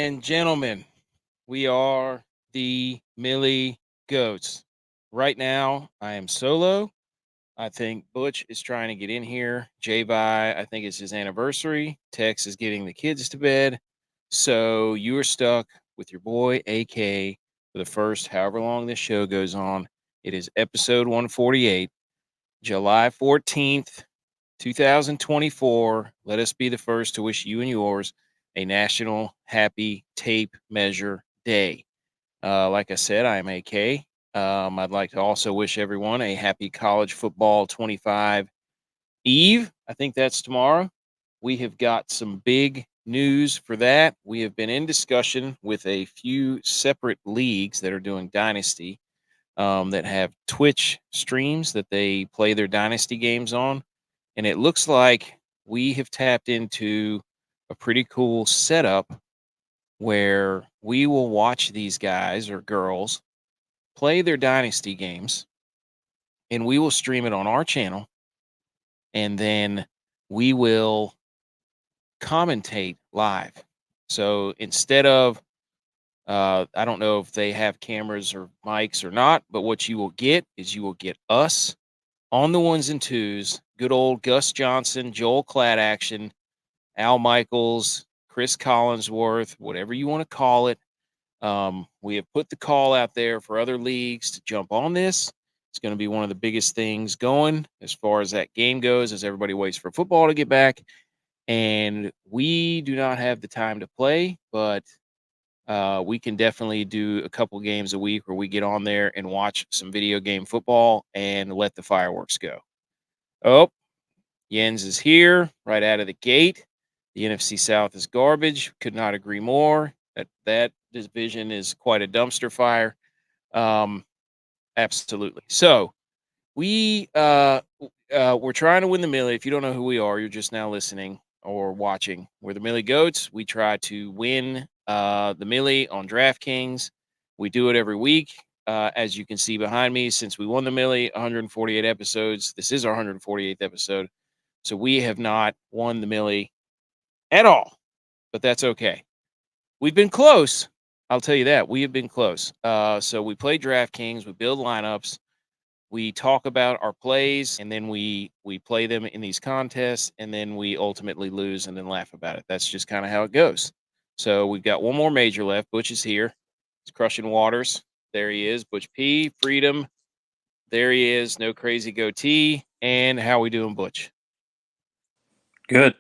and gentlemen, we are the Millie Goats. Right now, I am solo. I think Butch is trying to get in here. J-Vi, I think it's his anniversary. Tex is getting the kids to bed. So you are stuck with your boy, AK, for the first however long this show goes on. It is episode 148, July 14th, 2024. Let us be the first to wish you and yours a National Happy Tape Measure Day. Like I said, I am AK. I'd like to also wish everyone a happy College Football 25 Eve. I think that's tomorrow. We have got some big news for that. We have been in discussion with a few separate leagues that are doing Dynasty, that have Twitch streams that they play their Dynasty games on. And it looks like we have tapped into a pretty cool setup where we will watch these guys or girls play their Dynasty games, and we will stream it on our channel, and then we will commentate live. So instead of, I don't know if they have cameras or mics or not, but what you will get is you will get us on the ones and twos, good old Gus Johnson, Joel Klatt action, Al Michaels, Chris Collinsworth, whatever you want to call it. We have put the call out there for other leagues to jump on this. It's going to be one of the biggest things going as far as that game goes, as everybody waits for football to get back. And we do not have the time to play, but we can definitely do a couple games a week where we get on there and watch some video game football and let the fireworks go. Oh, Jens is here right out of the gate. The NFC South is garbage. Could not agree more. That division is quite a dumpster fire. Absolutely. So we're trying to win the Millie. If you don't know who we are, you're just now listening or watching. We're the Millie Goats. We try to win the Millie on DraftKings. We do it every week. As you can see behind me, since we won the Millie, 148 episodes. This is our 148th episode. So we have not won the Millie at all, but that's okay. We've been close. I'll tell you that. We have been close. So we play DraftKings. We build lineups. We talk about our plays, and then we play them in these contests, and then we ultimately lose and then laugh about it. That's just kind of how it goes. So we've got one more major left. Butch is here. He's crushing waters. There he is. Butch P. Freedom. There he is. No crazy goatee. And how we doing, Butch? Good.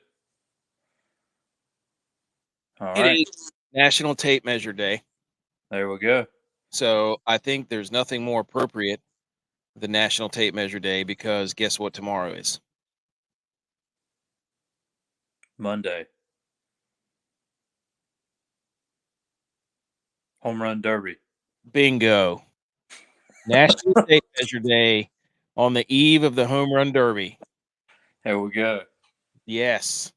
All It right. is National Tape Measure Day. There we go. So I think there's nothing more appropriate than National Tape Measure Day, because guess what tomorrow is? Monday. Home Run Derby. Bingo. National Tape Measure Day on the eve of the Home Run Derby. There we go. Yes.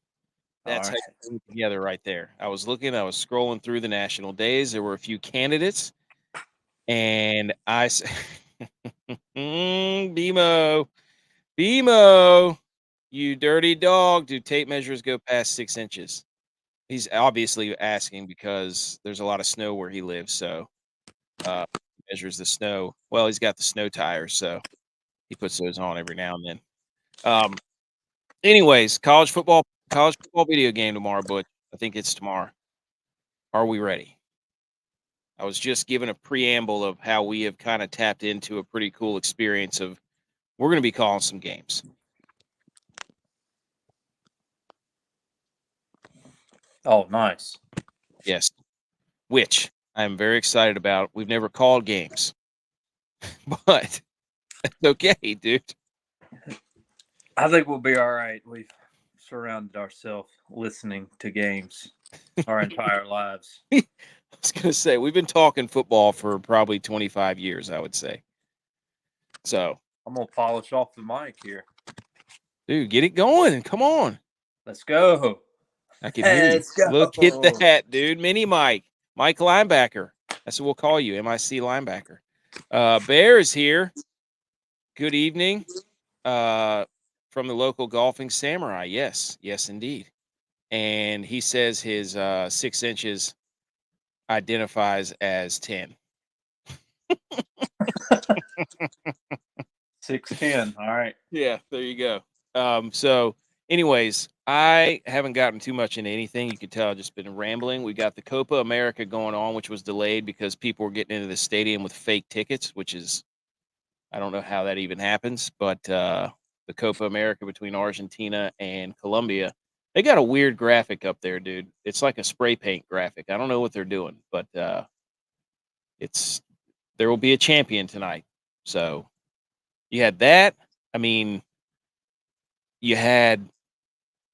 That's All how right. you put it together right there. I was scrolling through the national days. There were a few candidates, and I said, BMO, you dirty dog. Do tape measures go past 6 inches? He's obviously asking because there's a lot of snow where he lives. So measures the snow. Well, he's got the snow tires, so he puts those on every now and then. Anyways, college football video game tomorrow, but I think it's tomorrow. Are we ready? I was just given a preamble of how we have kind of tapped into a pretty cool experience of we're going to be calling some games. Oh, nice. Yes. Which I'm very excited about. We've never called games, but it's okay, dude. I think we'll be all right. We've surrounded ourselves listening to games our entire lives. I was going to say, we've been talking football for probably 25 years, I would say. So I'm going to polish off the mic here. dude, get it going. Come on. Let's go. I can hear you. Let's go. Look at that, dude. Mini Mike. Mike Linebacker. That's what we'll call you, MIC Linebacker. Bear is here. Good evening. From the local Golfing Samurai. Yes, indeed. And he says his 6 inches identifies as 10. 6'10". All right. Yeah, there you go. So anyways, I haven't gotten too much into anything. You can tell I've just been rambling. We got the Copa America going on, which was delayed because people were getting into the stadium with fake tickets, which is, I don't know how that even happens, but the Copa America between Argentina and Colombia, they got a weird graphic up there, dude. It's like a spray paint graphic. I don't know what they're doing, but it's there will be a champion tonight. So you had that. I mean, you had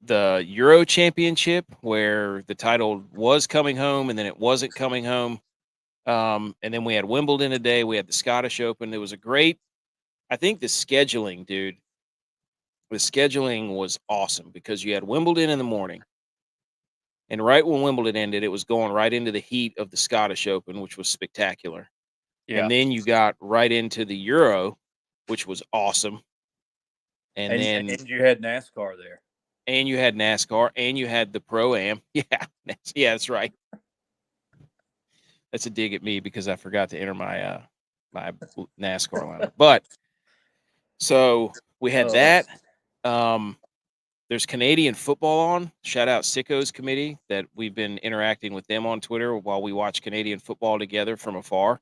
the Euro Championship where the title was coming home and then it wasn't coming home. And then we had Wimbledon today. We had the Scottish Open. It was a great, I think the scheduling, dude, the scheduling was awesome because you had Wimbledon in the morning. And right when Wimbledon ended, it was going right into the heat of the Scottish Open, which was spectacular. Yeah. And then you got right into the Euro, which was awesome. And then you had NASCAR there. and you had NASCAR and you had the Pro-Am. Yeah, that's right. That's a dig at me because I forgot to enter my my NASCAR lineup. But so we had that. There's Canadian football on. Shout out Sickos Committee that we've been interacting with them on Twitter while we watch Canadian football together from afar.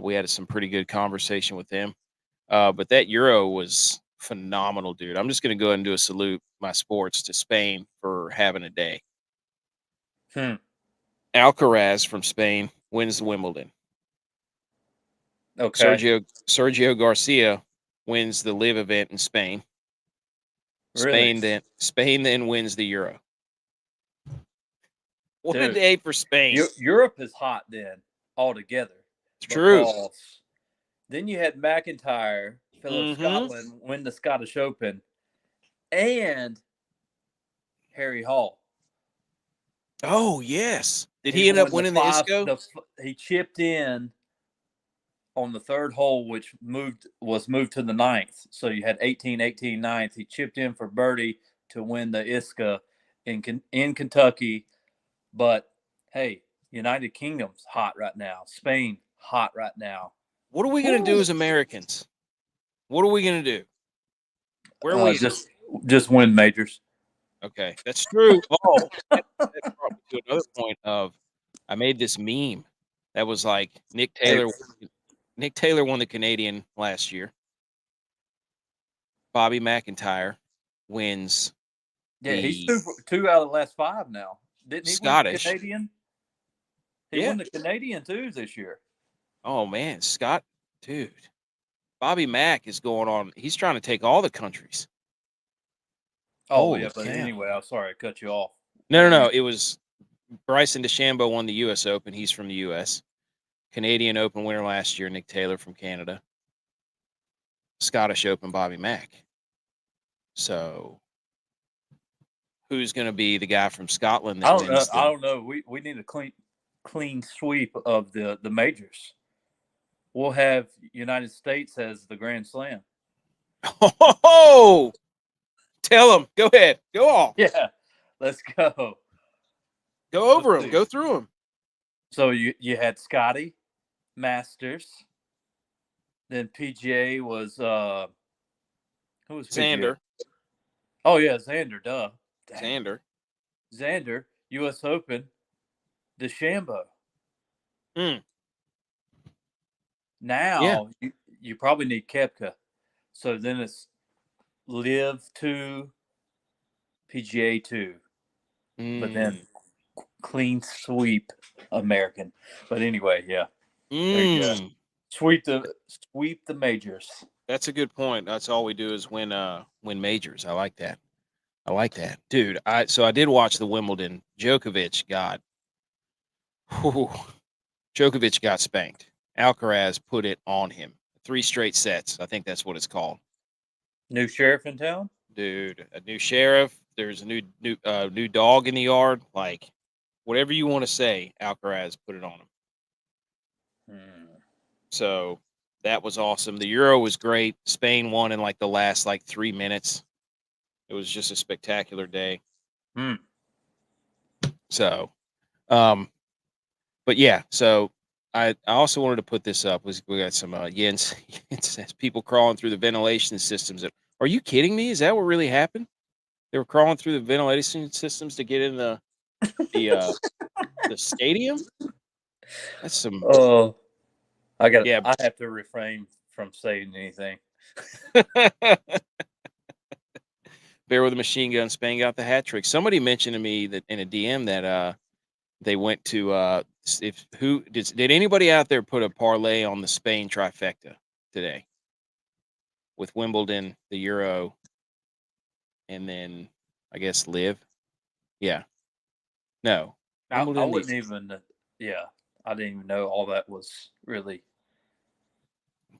We had some pretty good conversation with them. But that Euro was phenomenal, dude. I'm just going to go ahead and do a salute my sports to Spain for having a day. Alcaraz from Spain wins the Wimbledon. Okay. Sergio Garcia wins the live event in Spain. Really? Spain then wins the Euro. What a Dude, day for Spain. Europe is hot then altogether. It's true. Because then you had McIntyre, Philip Scotland, win the Scottish Open, and Harry Hall. Oh, yes. Did he end up winning the ISCO? He chipped in on the third hole, which was moved to the ninth. So you had 18, 18, ninth. He chipped in for birdie to win the ISCA in Kentucky. But, hey, United Kingdom's hot right now. Spain, hot right now. What are we going to do as Americans? What are we going to do? Where are we? Just win majors. Okay, that's true. Oh, that brought me to another point of I made this meme that was like Nick Taylor won the Canadian last year. Bobby McIntyre wins. Yeah, he's two out of the last 5 now. Didn't he win the Canadian? He won the Canadian too this year. Oh man, dude. Bobby Mack is going on. He's trying to take all the countries. Oh, yeah, but anyway, I'm sorry I cut you off. No. It was Bryson DeChambeau won the U.S. Open. He's from the U.S. Canadian Open winner last year, Nick Taylor from Canada. Scottish Open, Bobby Mack. So, who's going to be the guy from Scotland? I don't know. We need a clean sweep of the majors. We'll have United States as the Grand Slam. Oh, tell them. Go ahead. Go off. Yeah, let's go. Go over them. Go through them. So you had Scotty, Masters. Then PGA was who was PGA? Xander. Oh yeah, Xander. Duh. Xander. U.S. Open. DeChambeau. Now you probably need Koepka. So then it's Live 2, PGA 2. But then clean sweep American. But anyway, yeah. There you go. Sweep the majors. That's a good point. That's all we do is win majors. I like that. Dude, I did watch the Wimbledon. Djokovic got spanked. Alcaraz put it on him. 3 straight sets. I think that's what it's called. New sheriff in town? Dude, a new sheriff. There's a new dog in the yard. Like, whatever you want to say, Alcaraz put it on him. So that was awesome. The Euro was great. Spain won in like the last 3 minutes. It was just a spectacular day. So, But yeah, so I also wanted to put this up. We got some Jens. It says people crawling through the ventilation systems. Are you kidding me? Is that what really happened? They were crawling through the ventilation systems to get in the uh, the stadium. That's some Oh, yeah. I have to refrain from saying anything. Bear with a machine gun. Spain got the hat trick. Somebody mentioned to me that in a DM that they went to if who did anybody out there put a parlay on the Spain trifecta today with Wimbledon, the Euro, and then I guess Live. Yeah, no I Wimbledon. wouldn't even. Yeah, I didn't even know all that was really.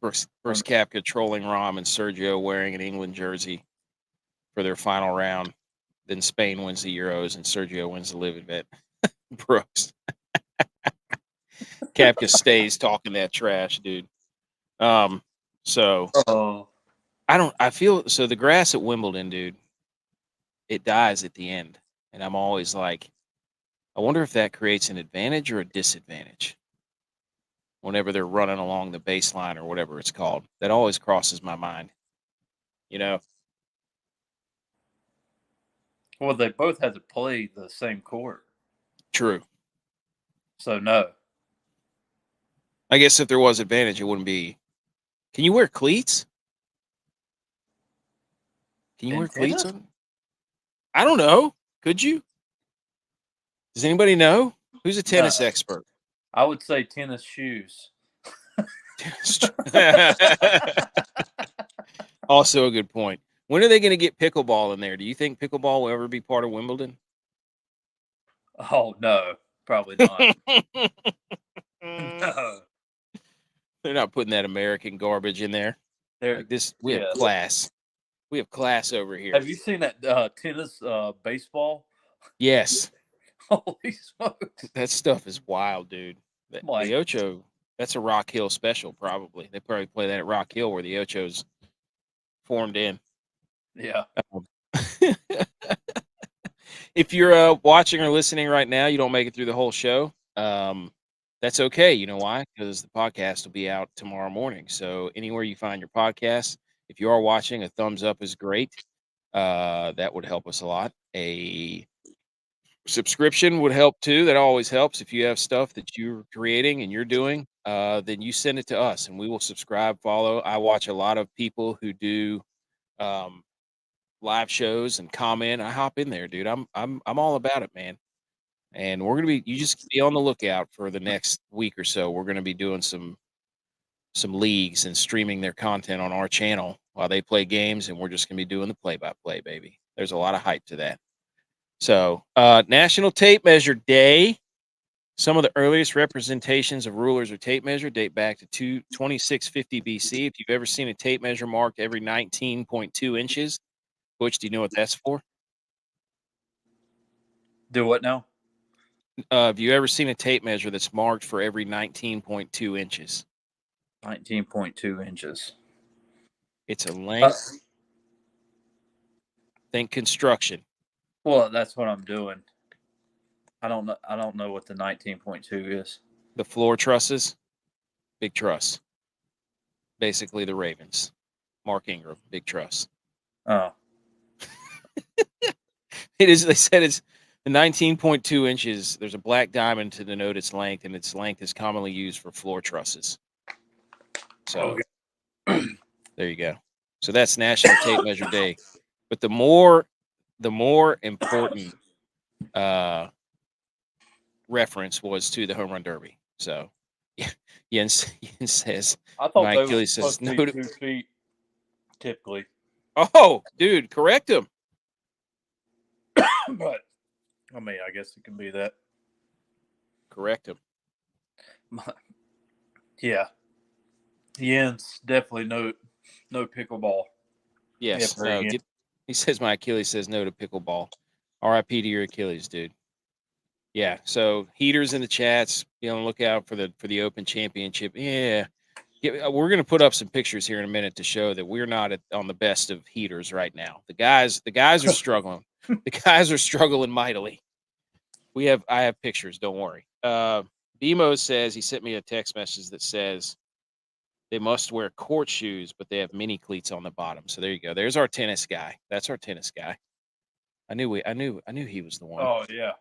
Brooks Koepka trolling Rahm and Sergio wearing an England jersey for their final round. Then Spain wins the Euros and Sergio wins the Live event. Brooks. Koepka stays talking that trash, dude. So Oh, I feel so the grass at Wimbledon, dude, it dies at the end. And I'm always like, I wonder if that creates an advantage or a disadvantage whenever they're running along the baseline or whatever it's called. That always crosses my mind. You know, well, they both had to play the same court, true. so no. I guess if there was advantage, it wouldn't be. Can you wear cleats? Can you In wear cleats tennis, on? I don't know. Could you? Does anybody know? Who's a no. tennis expert? I would say tennis shoes. Also a good point. When are they going to get pickleball in there? Do you think pickleball will ever be part of Wimbledon? Oh no, probably not. No, They're not putting that American garbage in there. there. Like this, we have Yeah. class. We have class over here. Have you seen that tennis baseball? Yes, Holy smokes! that stuff is wild, dude. Like, The Ocho, that's a Rock Hill special, probably. They probably play that at Rock Hill where the Ocho's formed in. yeah. Um, if you're watching or listening right now, you don't make it through the whole show. That's okay. You know why? Because the podcast will be out tomorrow morning. So anywhere you find your podcast, if you are watching, a thumbs up is great. That would help us a lot. A subscription would help too. That always helps. If you have stuff that you're creating and you're doing, then you send it to us and we will subscribe, follow. I watch a lot of people who do um, live shows and comment. I hop in there, dude. I'm all about it, man. And we're gonna be. You just be on the lookout for the next week or so. We're gonna be doing some leagues and streaming their content on our channel while they play games, and we're just gonna be doing the play-by-play, baby. There's a lot of hype to that. So, National Tape Measure Day. Some of the earliest representations of rulers or tape measure date back to 2650 BC. If you've ever seen a tape measure marked every 19.2 inches, Butch, do you know what that's for? Do what now? Have you ever seen a tape measure that's marked for every 19.2 inches? 19.2 inches. It's a length. Think construction. Well, that's what I'm doing. I don't know. I don't know what the 19.2 is. The floor trusses, big truss. Basically, the Ravens. Mark Ingram, big truss. Oh, It is. They said it's the 19.2 inches. There's a black diamond to denote its length, and its length is commonly used for floor trusses. So there you go. So that's National Tape Measure Day. But the more important reference was to the home run derby. So yeah, Jens says I thought my they were Achilles says supposed to no. be 2 feet typically, Oh, dude, correct him. but I mean, I guess it can be that. Correct him. Yeah, Jens definitely no pickleball. Yes. Ever again. He says my Achilles says no to pickleball. RIP to your Achilles, dude. Yeah. So heaters in the chats. Be on the lookout for the Open Championship. Yeah. We're going to put up some pictures here in a minute to show that we're not on the best of heaters right now. The guys are struggling. The guys are struggling mightily. I have pictures. Don't worry. BMO says he sent me a text message that says they must wear court shoes, but they have mini cleats on the bottom. So there you go. There's our tennis guy. That's our tennis guy. I knew he was the one. Oh yeah.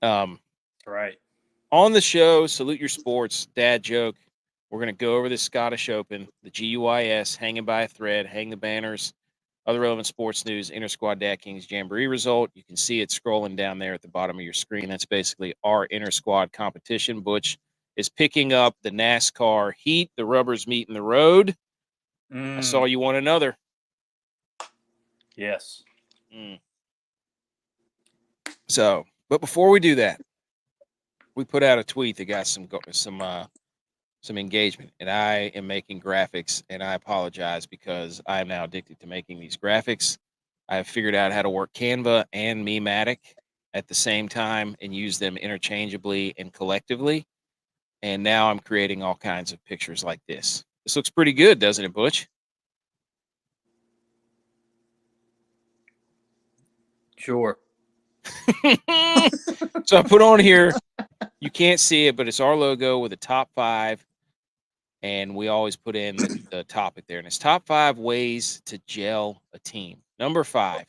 Um, Right. On the show, Salute Your Sports, dad joke. We're going to go over the Scottish Open, the GUYS, hanging by a thread, hang the banners, other relevant sports news, Inter-Squad DraftKings Jamboree result. You can see it scrolling down there at the bottom of your screen. That's basically our inter-squad competition. Butch is picking up the NASCAR heat. The rubbers meet in the road. I saw you want another. Yes. So, but before we do that, we put out a tweet that got some engagement, and I am making graphics, and I apologize because I am now addicted to making these graphics. I have figured out how to work Canva and Mematic at the same time and use them interchangeably and collectively. And now I'm creating all kinds of pictures like this. This looks pretty good, doesn't it, Butch? Sure. So I put on here, you can't see it, but it's our logo with a top 5. And we always put in the topic there. And it's top 5 ways to gel a team. Number 5.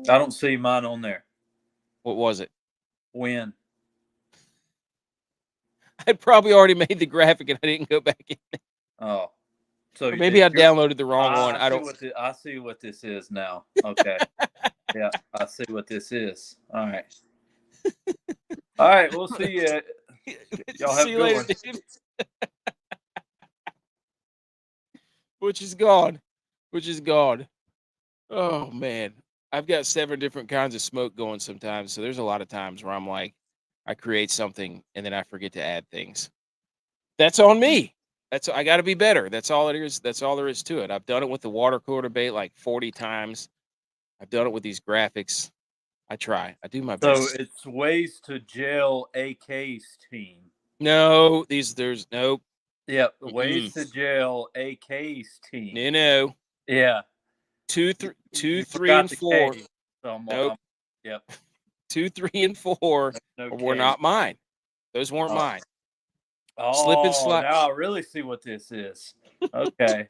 I don't see mine on there. What was it? Win. I'd probably already made the graphic and I didn't go back in. Oh. So Or maybe I downloaded the wrong one. I see what this is now. Okay. Yeah, I see what this is. All right. All right, we'll see you. Y'all have a good one. Dude. Which is gone. Oh, man. I've got 7 different kinds of smoke going sometimes. So there's a lot of times where I'm like, I create something and then I forget to add things. That's on me. I got to be better. That's all it is. That's all there is to it. I've done it with the water cooler debate like 40 times. I've done it with these graphics. I try. I do my best. So it's ways to gel AK's team. No, there's nope. Yep, ways to gel AK's team. No. Yeah. 2, 3, and 4. Nope. Yep. 2, 3, and 4 were not mine. Those weren't mine. Oh, slip and slide. Now I really see what this is. Okay.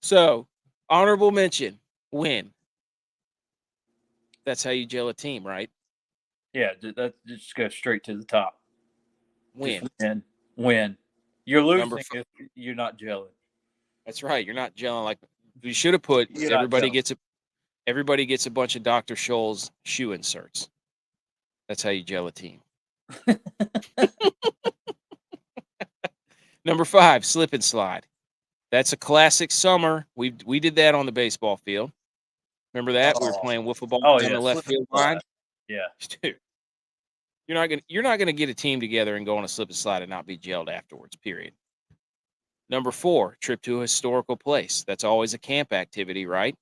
So, honorable mention, win. That's how you gel a team, right? Yeah, that just go straight to the top. Win. Win. You're losing if you're not gelling. That's right. You're not gelling like you should have put. Everybody gets a bunch of Dr. Scholl's shoe inserts. That's how you gel a team. Number 5, slip and slide. That's a classic summer. We did that on the baseball field. Remember that? We were playing wiffle ball on the left field line. Yeah. Dude, you're not gonna get a team together and go on a slip and slide and not be gelled afterwards, period. Number 4, trip to a historical place. That's always a camp activity, right?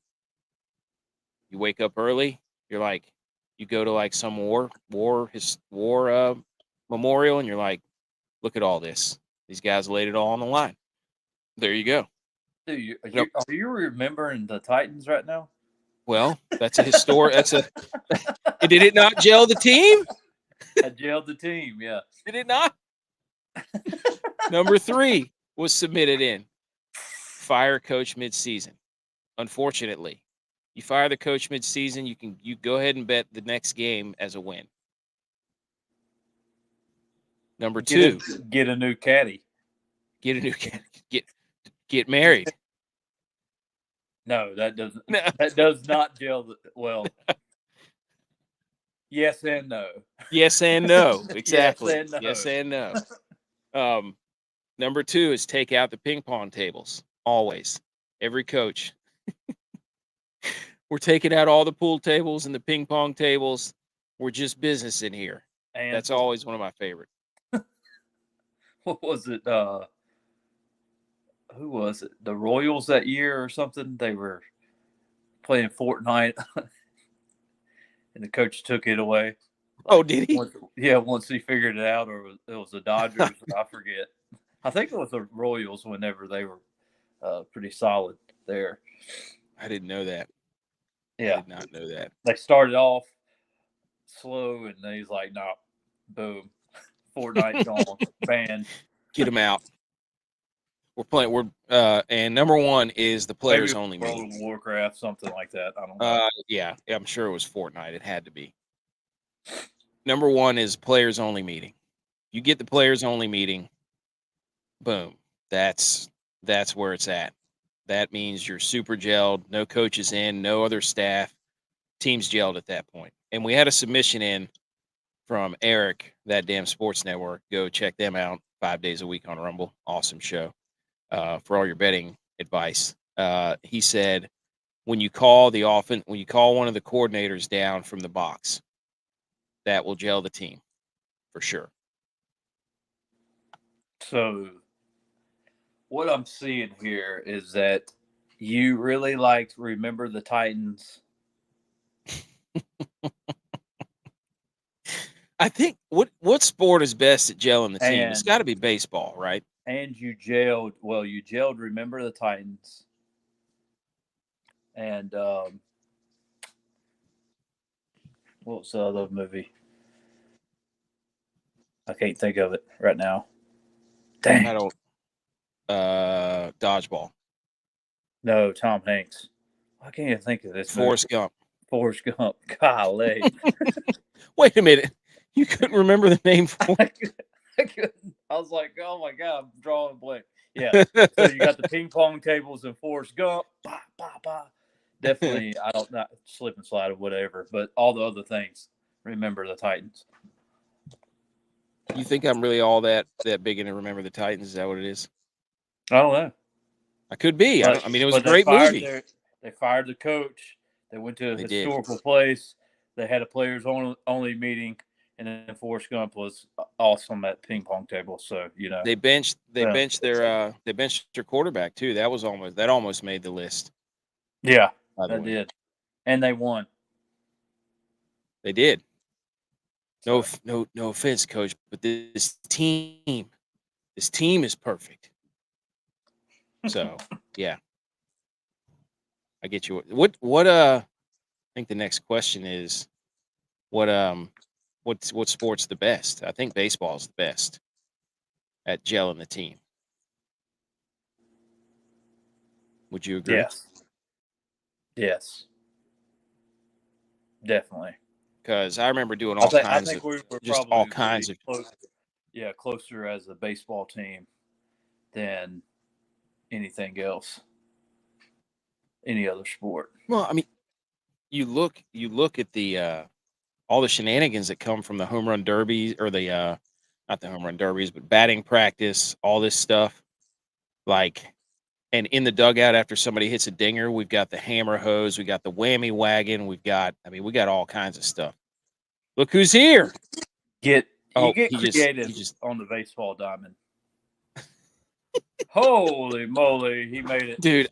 You wake up early, you go to like some war memorial, and you're like, look at all this. These guys laid it all on the line. There you go. Dude, are you remembering the Titans right now? Well, that's a historic. Did it not gel the team? I gelled the team, yeah. Did it not? Number 3 was submitted in. Fire coach mid-season. Unfortunately, you fire the coach mid-season, you go ahead and bet the next game as a win. Number 2, get a new caddy. Get a new caddy. Get married. No, that doesn't. No. That does not gel. Well, yes and no. Yes and no. Exactly. Yes and no. Yes and no. Number 2 is take out the ping pong tables. Always. Every coach. We're taking out all the pool tables and the ping pong tables. We're just business in here. And that's always one of my favorite. What was it? Who was it? The Royals that year or something? They were playing Fortnite, and the coach took it away. Oh, did he? Once he figured it out, or it was the Dodgers. I forget. I think it was the Royals whenever they were pretty solid there. I didn't know that. Yeah. I did not know that. They started off slow, and then he's like, "No, boom, Fortnite gone, banned." Get them out. We're playing. And number one is the players only World meeting. of Warcraft, something like that. I don't know. Yeah, I'm sure it was Fortnite. It had to be. Number one is players only meeting. You get the players only meeting. Boom. That's where it's at. That means you're super gelled. No coaches in. No other staff. Team's gelled at that point. And we had a submission in from Eric, that damn sports network. Go check them out 5 days a week on Rumble. Awesome show for all your betting advice. He said, when you call one of the coordinators down from the box, that will gel the team for sure. So, what I'm seeing here is that you really liked Remember the Titans. I think what sport is best at gelling the team? It's got to be baseball, right? And you gelled Remember the Titans. And what was the other movie? I can't think of it right now. Dang. I don't. Dodgeball. No, Tom Hanks. I can't even think of this. Forrest Gump. Forrest Gump. Golly. Wait a minute. You couldn't remember the name for I couldn't. I was like, oh my God, I'm drawing a blank. Yeah. So you got the ping pong tables and Forrest Gump. Bah, bah, bah. Definitely, I don't not slip and slide or whatever, but all the other things. Remember the Titans. You think I'm really all that big into Remember the Titans? Is that what it is? I don't know. I could be. I mean, it was a great movie. They fired the coach. They went to a historical place. They had a players only meeting, and then Forrest Gump was awesome at ping pong table. So they benched their quarterback too. That almost made the list. Yeah, that did, and they won. They did. No offense, coach, but this team is perfect. So yeah, I get you. What I think the next question is, what sport's the best? I think baseball is the best at gelling the team. Would you agree? Yes. Definitely. Because I remember doing all kinds of closer as a baseball team than anything else, any other sport. Well, I mean, you look at the all the shenanigans that come from the home run derbies or the not the home run derbies, but batting practice, all this stuff. Like, and in the dugout after somebody hits a dinger, we've got the hammer hose, we got the whammy wagon, we got all kinds of stuff. Look who's here. You get creative on the baseball diamond. Holy moly, he made it. Dude,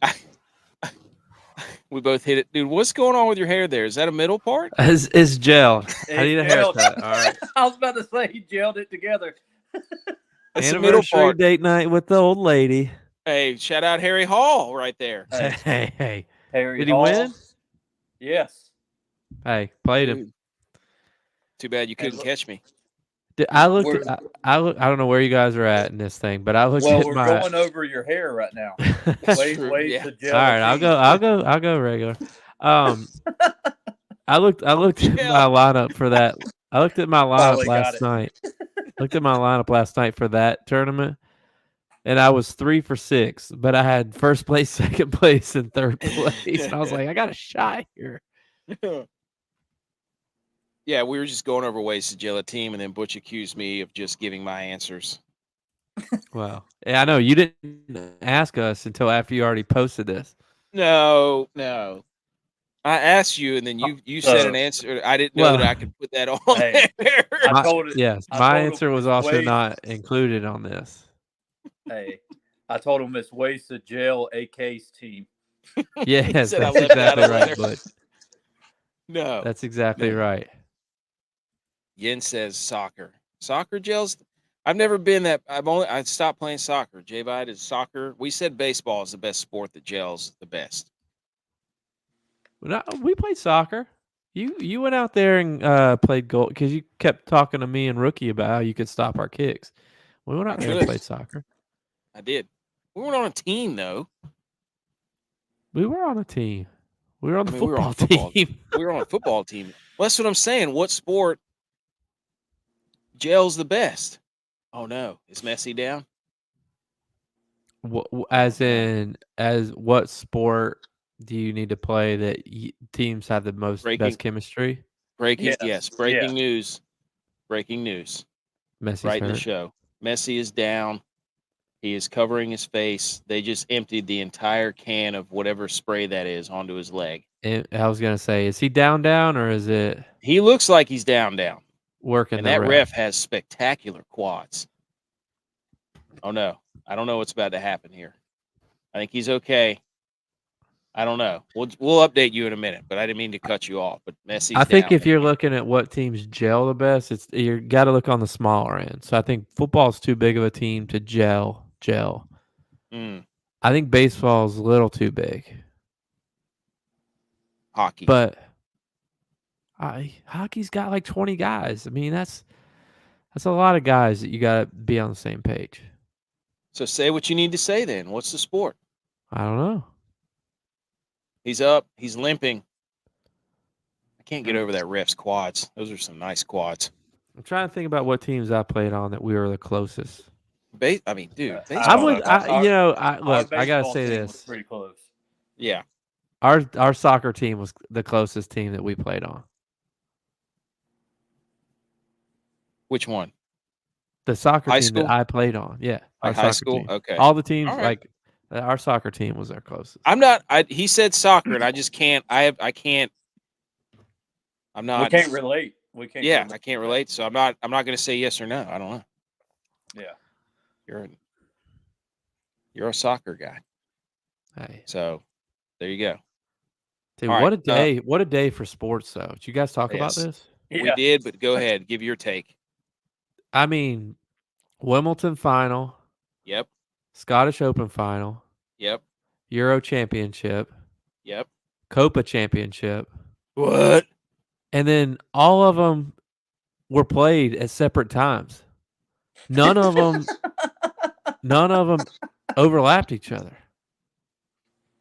we both hit it. Dude, what's going on with your hair there? Is that a middle part? It's gel. I need a haircut. All right. I was about to say he gelled it together. That's the middle part. Date night with the old lady. Hey, shout out Harry Hall right there. Hey. Harry Did he Hall. win? Yes. Hey, played him. Too bad you couldn't catch me. I don't know where you guys are at in this thing, but I looked at we're going over your hair right now. Wait, the gel. All right, I'll go regular. I looked at my lineup for that. I looked at my lineup last night. Looked at my lineup last night for that tournament, and I was 3 for 6, but I had first place, second place, and third place. And I was like, I got a shot here. Yeah, we were just going over ways to gel a team, and then Butch accused me of just giving my answers. Well, yeah, I know you didn't ask us until after you already posted this. No. I asked you, and then you said an answer. I didn't know that I could put that on there. My answer was also not included on this. Hey, I told him it's ways to gel AK's team. Yes, that's exactly right, Butch. No, that's exactly right. Yen says soccer. Soccer gels. I've never been that. I stopped playing soccer. J-Bide is soccer. We said baseball is the best sport that gels the best. We played soccer. You went out there and played golf because you kept talking to me and Rookie about how you could stop our kicks. We went out there and played soccer. I did. We weren't on a team though. We were on a team. We were on the we were on football team. We were on a football team. Well, that's what I'm saying. What sport gels the best? Oh no, is Messi down? As what sport do you need to play that teams have the best chemistry? Breaking news. Breaking news. Messi's right hurt. in the show. Messi is down. He is covering his face. They just emptied the entire can of whatever spray that is onto his leg. And I was gonna say, is he down, or is it? He looks like he's down. Working. And that ref has spectacular quads. Oh no, I don't know what's about to happen here. I think he's okay. I don't know. We'll update you in a minute, but I didn't mean to cut you off. But Messi's I think down if you're looking at what teams gel the best, you got to look on the smaller end. So I think football's too big of a team to gel. I think baseball's a little too big. Hockey, but hockey's got like 20 guys. I mean, that's a lot of guys that you got to be on the same page. So say what you need to say then. What's the sport? I don't know. He's up. He's limping. I can't get over that ref's quads. Those are some nice quads. I'm trying to think about what teams I played on that we were the closest. I mean, dude, baseball. Look, I gotta say this. Pretty close. Yeah. Our soccer team was the closest team that we played on. Which one? The soccer team that I played on. Yeah. Our high school? Team. Okay. All the teams, our soccer team was our closest. He said soccer, and I just can't. I can't. I'm not. We can't relate. I can't relate. So I'm not going to say yes or no. I don't know. Yeah. You're a soccer guy. Hey. So there you go. Dude, what a day! What a day for sports, though. Did you guys talk about this? Yeah. We did, but go ahead, give your take. I mean, Wimbledon final. Yep. Scottish Open final. Yep. Euro Championship. Yep. Copa Championship. What? And then all of them were played at separate times. None of them overlapped each other.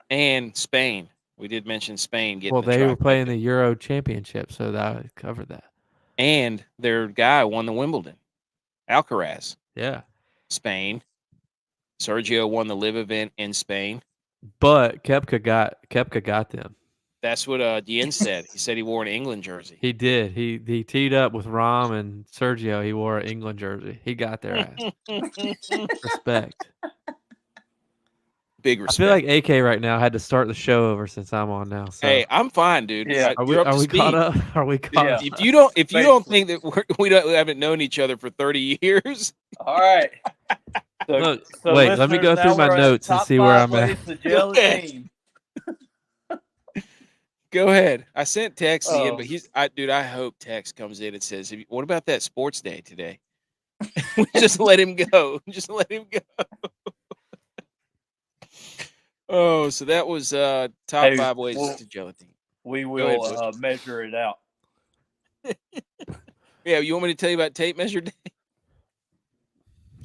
And Spain. We did mention Spain getting. Well, they were playing the Euro Championship, so that covered that. And their guy won the Wimbledon. Alcaraz. Yeah. Spain. Sergio won the live event in Spain. But Koepka got them. That's what Dien said. He said he wore an England jersey. He did. He teed up with Rahm and Sergio. He wore an England jersey. He got their ass. Respect. Big respect. I feel like AK right now had to start the show over since I'm on now. So. Hey, I'm fine, dude. Yeah. Are we caught up? Are we caught up? If you don't think that we haven't known each other for 30 years. All right. Wait, let me go through my notes and see where I'm at. Go ahead. I sent Tex in, but I hope Tex comes in and says, "What about that sports day today?" Just let him go. Just let him go. Oh, so that was top 5 ways to gelatin. We will measure it out. Yeah, you want me to tell you about tape measure day?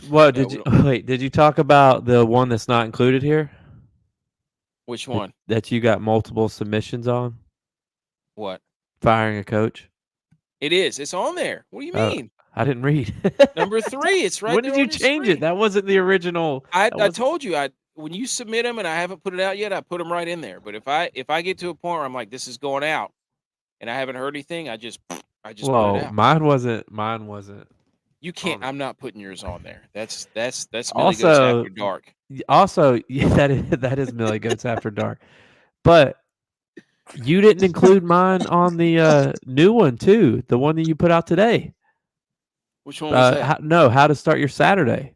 What did you talk about the one that's not included here? Which one? That you got multiple submissions on? What? Firing a coach? It is. It's on there. What do you mean? I didn't read. Number 3. It's right when there. When did you change it? That wasn't the original. I told you. When you submit them and I haven't put it out yet, I put them right in there. But if I get to a point where I'm like, this is going out, and I haven't heard anything, I just put it out. Mine wasn't. You can't. I'm not putting yours on there. That's Millie Goes After Dark. Also, yeah, that is Millie Goes After Dark. But you didn't include mine on the new one too, the one that you put out today. Which one was that? How to start your Saturday.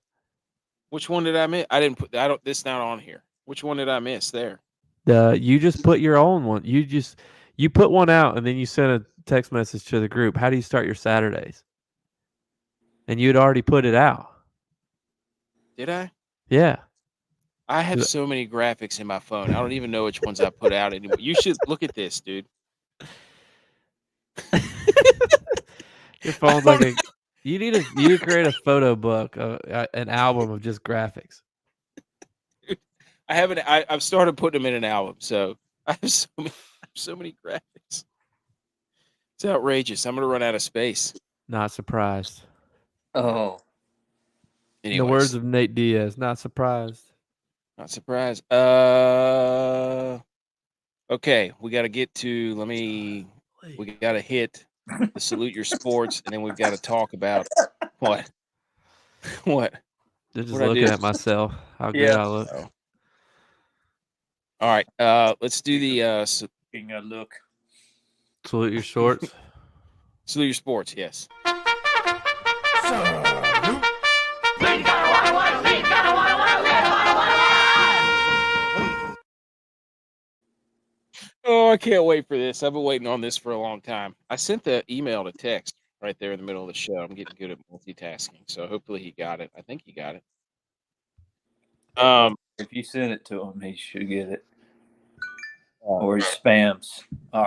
Which one did I miss? I didn't put. This not on here. Which one did I miss there? You just put your own one. You put one out and then you sent a text message to the group. How do you start your Saturdays? And you'd already put it out. Did I? Yeah. I have so many graphics in my phone. I don't even know which ones I put out anymore. You should look at this, dude. Your phone's like a. You need to create a photo book, an album of just graphics. I haven't. I've started putting them in an album, so I have so many graphics. It's outrageous. I'm gonna run out of space. Not surprised. Oh. In the words of Nate Diaz, not surprised. Not surprised. Okay, we got to get to. We got to hit the salute your sports, and then we've got to talk about what. What? They're just What'd I looking do? at myself. How good I look. Oh. All right. Let's do the look. Salute your shorts. Salute your sports. Yes. Oh, I can't wait for this. I've been waiting on this for a long time. I sent the email to text right there in the middle of the show. I'm getting good at multitasking, so hopefully he got it. I think he got it. If you send it to him, he should get it. Or he spams. All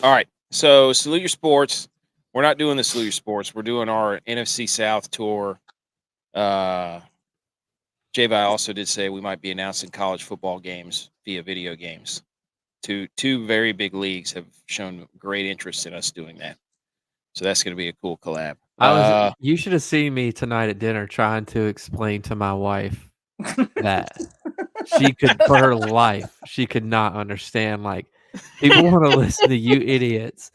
right. So salute your sports. We're not doing the salute your sports. We're doing our NFC South tour. J-Vi also did say we might be announcing college football games via video games. Two very big leagues have shown great interest in us doing that. So that's going to be a cool collab. You should have seen me tonight at dinner trying to explain to my wife that she could, for her life, she could not understand. Like, people want to listen to you idiots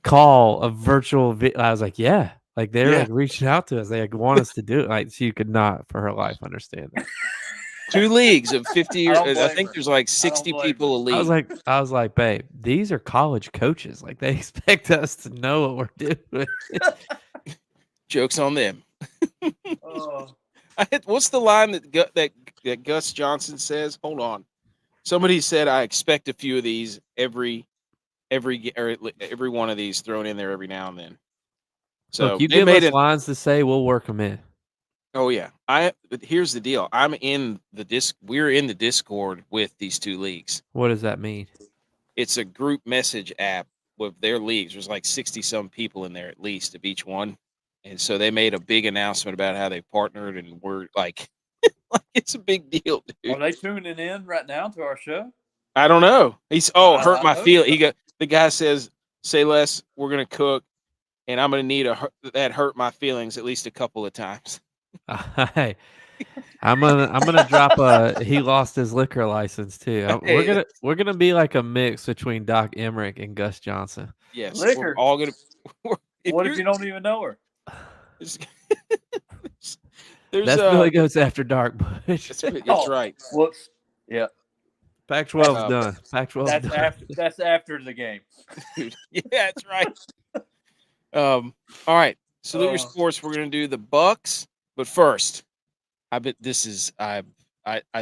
call a virtual video. I was like, yeah. Like, they're like reaching out to us. They like want us to do it. Like, she could not for her life understand that. 2 leagues of 50 years. I think there's like 60 people a league. I was like, babe, these are college coaches. Like, they expect us to know what we're doing. Joke's on them. What's the line that Gus Johnson says? Hold on. Somebody said I expect a few of these every one of these thrown in there every now and then. So look, you give us lines to say, we'll work them in. Oh yeah. But here's the deal. We're in the Discord with these 2 leagues. What does that mean? It's a group message app with their leagues. There's like 60 some people in there at least of each one. And so they made a big announcement about how they partnered, and we're like, it's a big deal, dude. Are they tuning in right now to our show? I don't know. Hurt my feeling. The guy says, say less, we're gonna cook, and I'm gonna need that hurt my feelings at least a couple of times. Hey, I'm gonna drop he lost his liquor license too. We're gonna be like a mix between Doc Emmerich and Gus Johnson. Yes, liquor. We're all gonna. What if you don't even know her? That's Billy Goats After Dark, Bush. That's right. Whoops. Yeah. Pac-12's done. Pac-12's done. That's after the game. Yeah, that's right. All right. Salute your sports. We're gonna do the Bucs, but first, I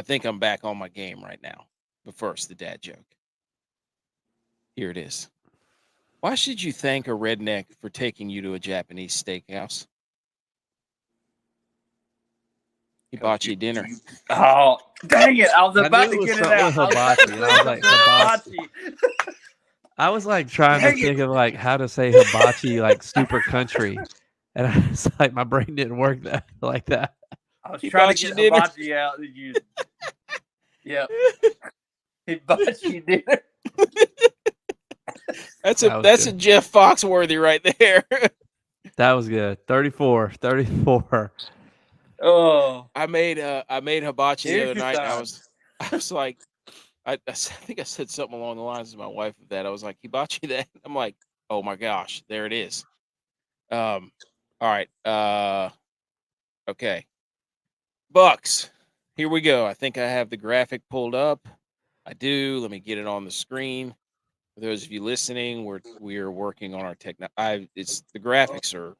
think I'm back on my game right now. But first, the dad joke. Here it is. Why should you thank a redneck for taking you to a Japanese steakhouse? He bought you dinner. Oh, dang it. I was about to get it out. Hibachi. I was like, hibachi. I was like trying to think of like how to say hibachi like super country. And I was like, my brain didn't work like that. I was trying to get hibachi out. Yeah. Hibachi dinner. That's a Jeff Foxworthy right there. That was good. 34. Oh, I made hibachi the other night. And I was like, I think I said something along the lines of my wife of that. I was like, hibachi that. I'm like, oh my gosh, there it is. All right. Okay. Bucs. Here we go. I think I have the graphic pulled up. I do. Let me get it on the screen. For those of you listening, we are working on our it's the graphics are.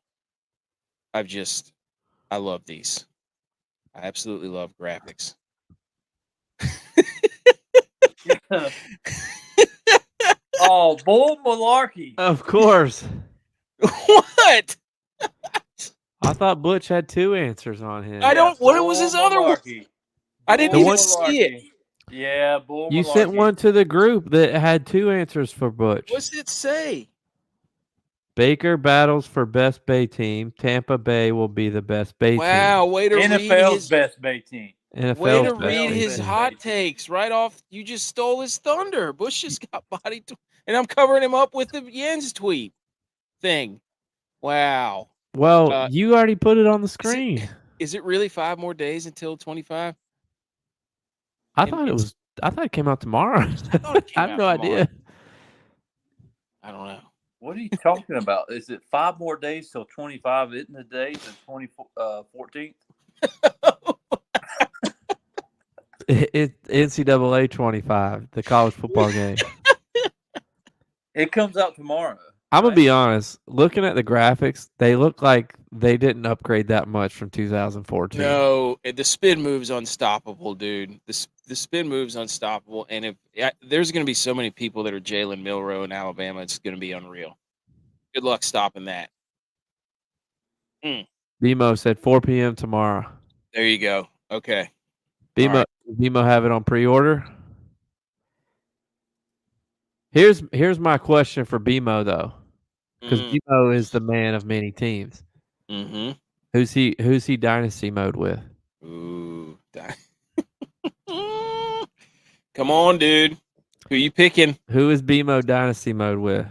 I love these. I absolutely love graphics. Oh, bull malarkey. Of course. What? I thought Butch had 2 answers on him. What was his other one? I didn't even see it. Yeah, bull You malarkey. sent one to the group that had 2 answers for Butch. What's it say? Baker battles for best Bay team. Tampa Bay will be the best Bay Wow, team. way to read NFL's his best Bay team. way to NFL's best read Bay his team. hot takes right off. You just stole his thunder. Bush just got bodied, and I'm covering him up with the Jens tweet thing. Wow. Well, you already put it on the screen. Is it really 5 more days until 25? I thought it came out tomorrow. I thought it came I have out no tomorrow. idea. I don't know. What are you talking about? Is it 5 more days till 25? Isn't the days in 14th? It's NCAA 25, the college football game. It comes out tomorrow. I'm going to be honest. Looking at the graphics, they look like they didn't upgrade that much from 2014. No, the spin move's unstoppable, dude. The spin move's unstoppable. And if there's going to be so many people that are Jalen Milroe in Alabama, it's going to be unreal. Good luck stopping that. BMO said 4 p.m. tomorrow. There you go. Okay. BMO have it on pre-order. Here's my question for BMO though, because BMO is the man of many teams. Mm-hmm. Who's he dynasty mode with? Ooh, come on, dude. Who you picking? Who is BMO dynasty mode with?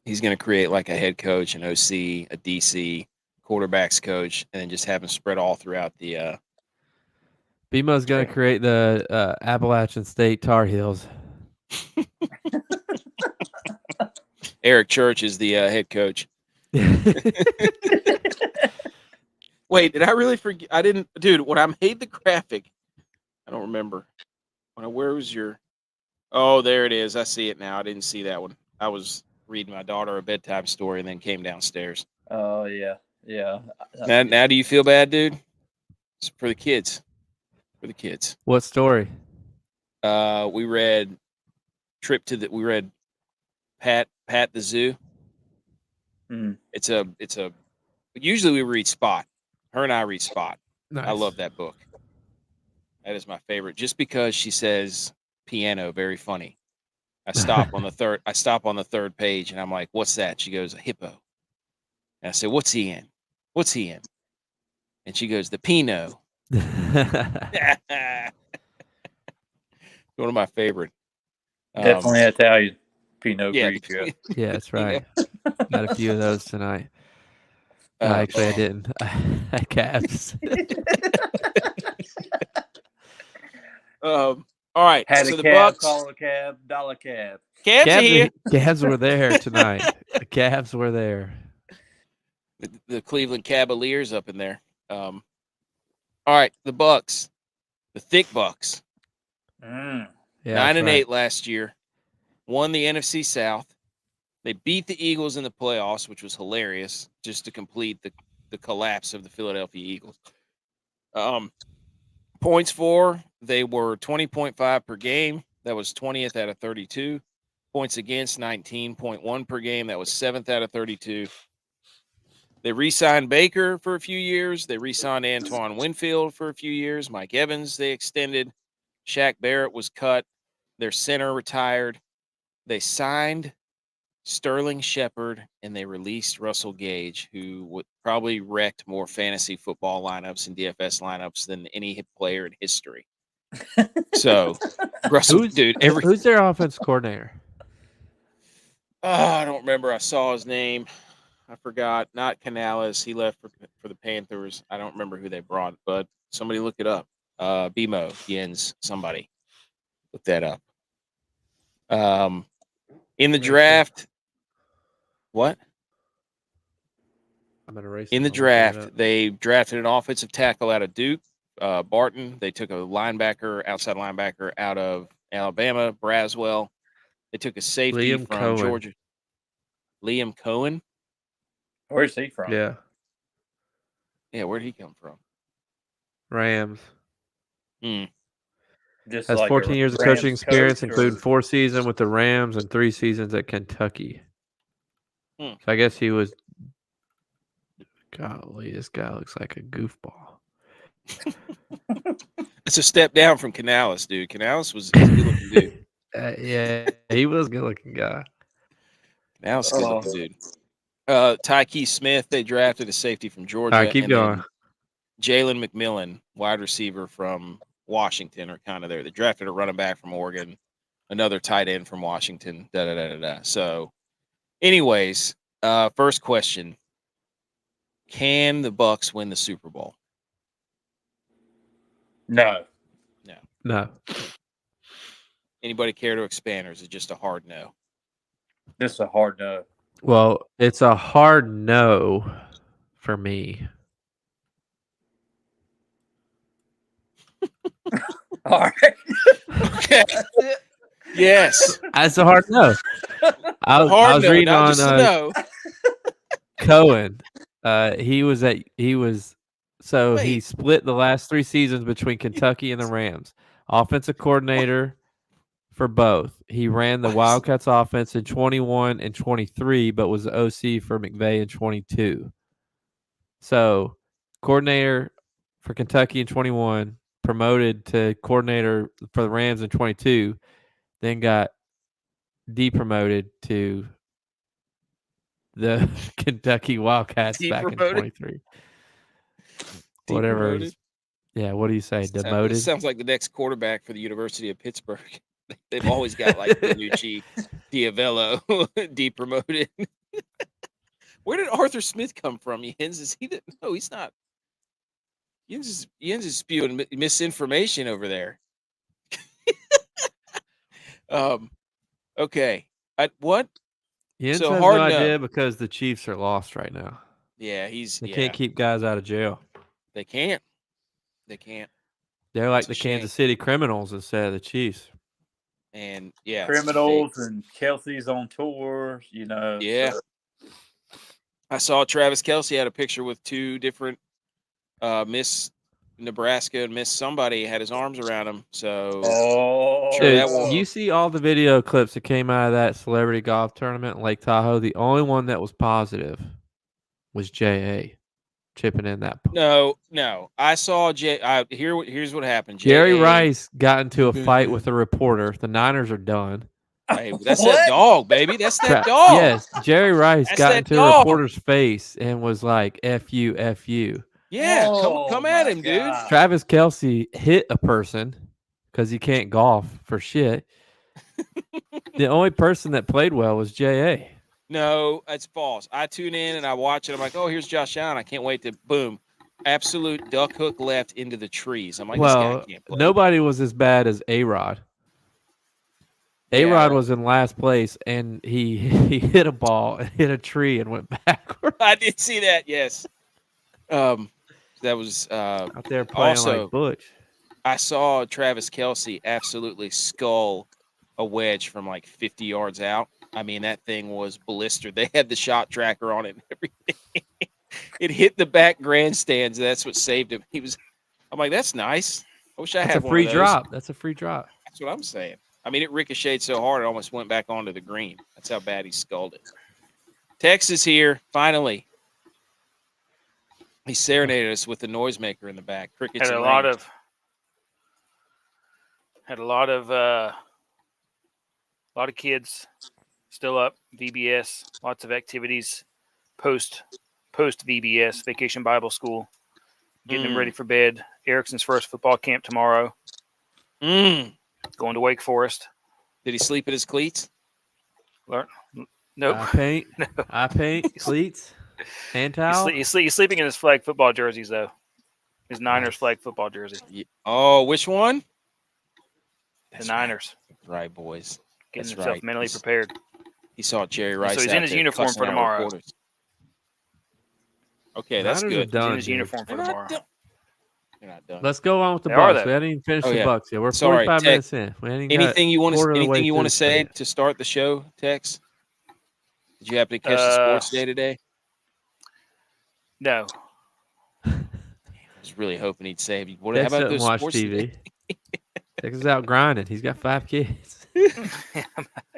He's going to create like a head coach, an OC, a DC, quarterbacks coach, and then just have him spread all throughout the. BMO's going to create the Appalachian State Tar Heels. Eric Church is the head coach. Wait, did I really forget? I didn't, dude. When I made the graphic, I don't remember. Where was your? Oh, there it is. I see it now. I didn't see that one. I was reading my daughter a bedtime story and then came downstairs. Oh yeah. Now, do you feel bad, dude? It's for the kids. For the kids. What story? We read We read Pat the Zoo. It's a. Usually we read Spot. Her and I read Spot. Nice. I love that book. That is my favorite, just because she says piano very funny. I stop on the third page and I'm like, "What's that?" She goes, "A hippo." And I said, "What's he in? What's he in?" And she goes, "The Pinot." One of my favorite. Definitely Italian Pinot Grigio. Yeah, that's right. Got a few of those tonight. Actually, I didn't. I had cabs. All right. Had so a the cab, Bucs, call a cab, dollar cab. Cabs are here. Cabs were there tonight. The Cavs were there. The Cleveland Cavaliers up in there. All right, the Bucs, the thick Bucs. 9-8 last year. Won the NFC South. They beat the Eagles in the playoffs, which was hilarious, just to complete the collapse of the Philadelphia Eagles. Points for, they were 20.5 per game. That was 20th out of 32. Points against, 19.1 per game. That was 7th out of 32. They re-signed Baker for a few years. They re-signed Antoine Winfield for a few years. Mike Evans, they extended. Shaq Barrett was cut. Their center retired. They signed Sterling Shepard, and they released Russell Gage, who would probably wrecked more fantasy football lineups and DFS lineups than any player in history. So, Russell, who's their offense coordinator? I don't remember. I saw his name. I forgot. Not Canales. He left for the Panthers. I don't remember who they brought, but somebody look it up. BMO, Jens, somebody look that up. In the draft, what? I'm gonna race. In the draft, they drafted an offensive tackle out of Duke, Barton. They took a outside linebacker out of Alabama, Braswell. They took a safety from Georgia. Liam Cohen. Where's he from? Yeah, where'd he come from? Rams. Just has like 14 years of coaching experience, including 4 seasons with the Rams and 3 seasons at Kentucky. So I guess he was. Golly, this guy looks like a goofball. It's a step down from Canales, dude. Canales was a good-looking dude. Yeah, he was a good-looking guy. Canales, good-looking dude. Tyke Smith, they drafted a safety from Georgia. All right, keep going. Then Jalen McMillan, wide receiver from Washington, are kind of there. They drafted a running back from Oregon, another tight end from Washington. So, anyways, first question: can the Bucs win the Super Bowl? No. No. Anybody care to expand, or is it just a hard no? This is a hard no. Well, it's a hard no for me. All right. Okay. Yes. That's a hard no. I was no, reading not on just a no. Cohen. He split the last 3 seasons between Kentucky and the Rams. Offensive coordinator for both. He ran the Wildcats offense in 21 and 23, but was the OC for McVay in 22. So, coordinator for Kentucky in 21, promoted to coordinator for the Rams in 22, then got depromoted to the Kentucky Wildcats back in 23. Whatever. Yeah, what do you say? Demoted? Sounds like the next quarterback for the University of Pittsburgh. They've always got like Benucci, Diavello, depromoted. Where did Arthur Smith come from? Jens, is he? No, he's not. Jens is spewing misinformation over there. Okay. What? Jens So has hard no no. idea because the Chiefs are lost right now. Yeah, they can't keep guys out of jail. They can't. They can't. They're like the Kansas City Criminals instead of the Chiefs. And yeah, Criminals and Kelsey's on tour, you know. Yeah. So. I saw Travis Kelce had a picture with 2 different Miss Nebraska and Miss somebody had his arms around him. So dude, you see all the video clips that came out of that celebrity golf tournament in Lake Tahoe. The only one that was positive was J.A. chipping in that. No. I saw here's what happened. Jerry Rice got into a fight with a reporter. The Niners are done. Hey, that's that dog, baby. That's that dog. Yes, Jerry Rice got into a reporter's face and was like, F you, F you. Yeah, come at him, dude. Travis Kelce hit a person because he can't golf for shit. The only person that played well was J.A. No, that's false. I tune in and I watch it. I'm like, oh, here's Josh Allen. I can't wait to boom. Absolute duck hook left into the trees. I'm like, this guy can't play. Nobody was as bad as A-Rod. A-Rod was in last place, and he hit a ball and hit a tree and went backward. I did see that, yes. That was out there playing also, like Butch. I saw Travis Kelce absolutely skull a wedge from like 50 yards out. I mean, that thing was blistered. They had the shot tracker on it and everything. It hit the back grandstands. That's what saved him. I'm like, that's nice. I wish I had one of those. That's a free drop. That's a free drop. That's what I'm saying. I mean, it ricocheted so hard it almost went back onto the green. That's how bad he sculled it. Tex is here, finally. He serenaded us with the noisemaker in the back. Crickets. Had a lot of kids still up. VBS, lots of activities post VBS, Vacation Bible School, getting them ready for bed. Erickson's first football camp tomorrow. Going to Wake Forest. Did he sleep in his cleats? Nope. Eye paint, cleats, hand towel. He's sleeping in his flag football jerseys, though. His Niners flag football jersey. Oh, which one? The Niners. Right, boys. Getting himself mentally prepared. He saw Jerry Rice. So he's in his uniform for tomorrow. Okay, that's good. He's in his uniform for tomorrow. You're not done. Let's go on with the Bucs. We haven't even finished the Bucs yet. We're 45 minutes in. Anything you want to say to start the show, Tex? Did you happen to catch the sports day today? No. I was really hoping he'd say, "How about those watch sports TV?" Tex is out grinding. He's got 5 kids.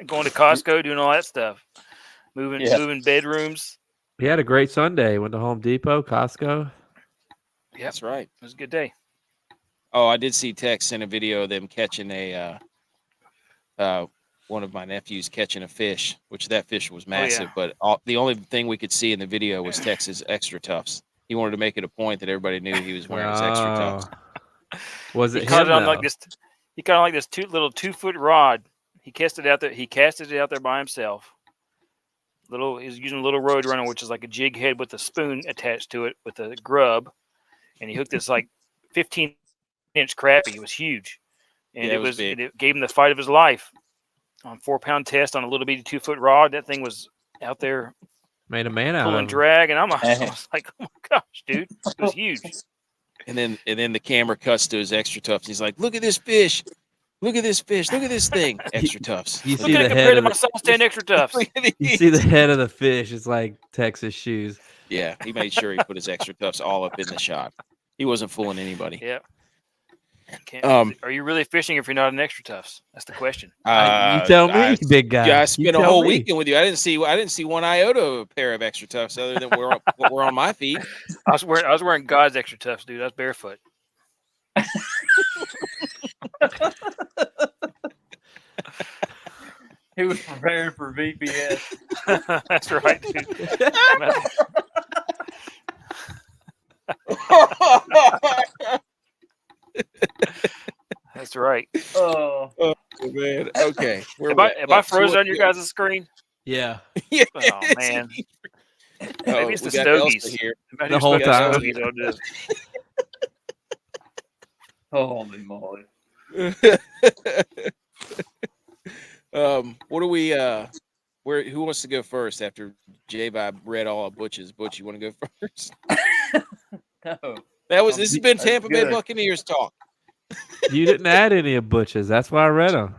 Going to Costco, doing all that stuff, moving bedrooms. He had a great Sunday. Went to Home Depot, Costco. Yeah, that's right. It was a good day. Oh, I did see Tex send a video of them catching a one of my nephews catching a fish, which that fish was Oh, yeah. massive. But the only thing we could see in the video was Tex's Extra Toughs. He wanted to make it a point that everybody knew he was wearing his Extra Toughs. Was it He caught him, it on though? like this. He caught it on like this little 2-foot rod. He casted it out there. He casted it out there by himself. He was using a little road runner, which is like a jig head with a spoon attached to it with a grub, and he hooked this like 15-inch crappie. It was huge, and Yeah, it it was big. it gave him the fight of his life on 4-pound test on a little bitty 2-foot rod. That thing was out there Made a man out of pulling him. drag, and I was like, oh my gosh, dude, it was huge. And then the camera cuts to his Extra Toughs. He's like, "Look at this fish! Look at this fish! Look at this thing!" Extra Toughs. You Look see at the it compared head to of my the, size 10 Extra Toughs. Look at you see the head of the fish. It's like Texas shoes. Yeah, he made sure he put his Extra Toughs all up in the shot. He wasn't fooling anybody. Yeah. Um, Are you really fishing if you're not an Extra Toughs? That's the question. You tell me, big guy. Yeah, I You spent a tell whole me. weekend with you. I didn't see one iota of a pair of Extra Toughs other than what were on my feet. I was wearing God's Extra Toughs, dude. I was barefoot. He was preparing for VBS. That's right, dude. That's right. Oh, Oh man. Okay. Am I frozen on your guys' screen? Yeah. Yeah. Oh man. Maybe it's the we got Elsa Stogies. here. Maybe The it's whole the time. Stogies on this. holy moly. What do we who wants to go first after J-Vibe read all of Butch's? Butch, you want to go first? No. This has been That's Tampa Bay good. Buccaneers talk. You didn't add any of Butch's. That's why I read them.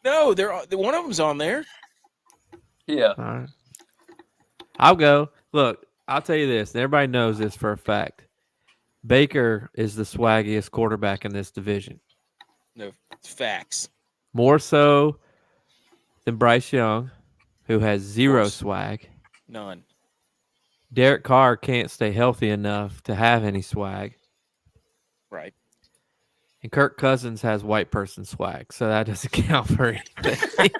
No, one of them's on there. Yeah. All right. I'll go. Look, I'll tell you this. And everybody knows this for a fact. Baker is the swaggiest quarterback in this division. No facts. More so than Bryce Young, who has zero course. swag. None. Derek Carr can't stay healthy enough to have any swag. Right. And Kirk Cousins has white person swag, so that doesn't count for anything.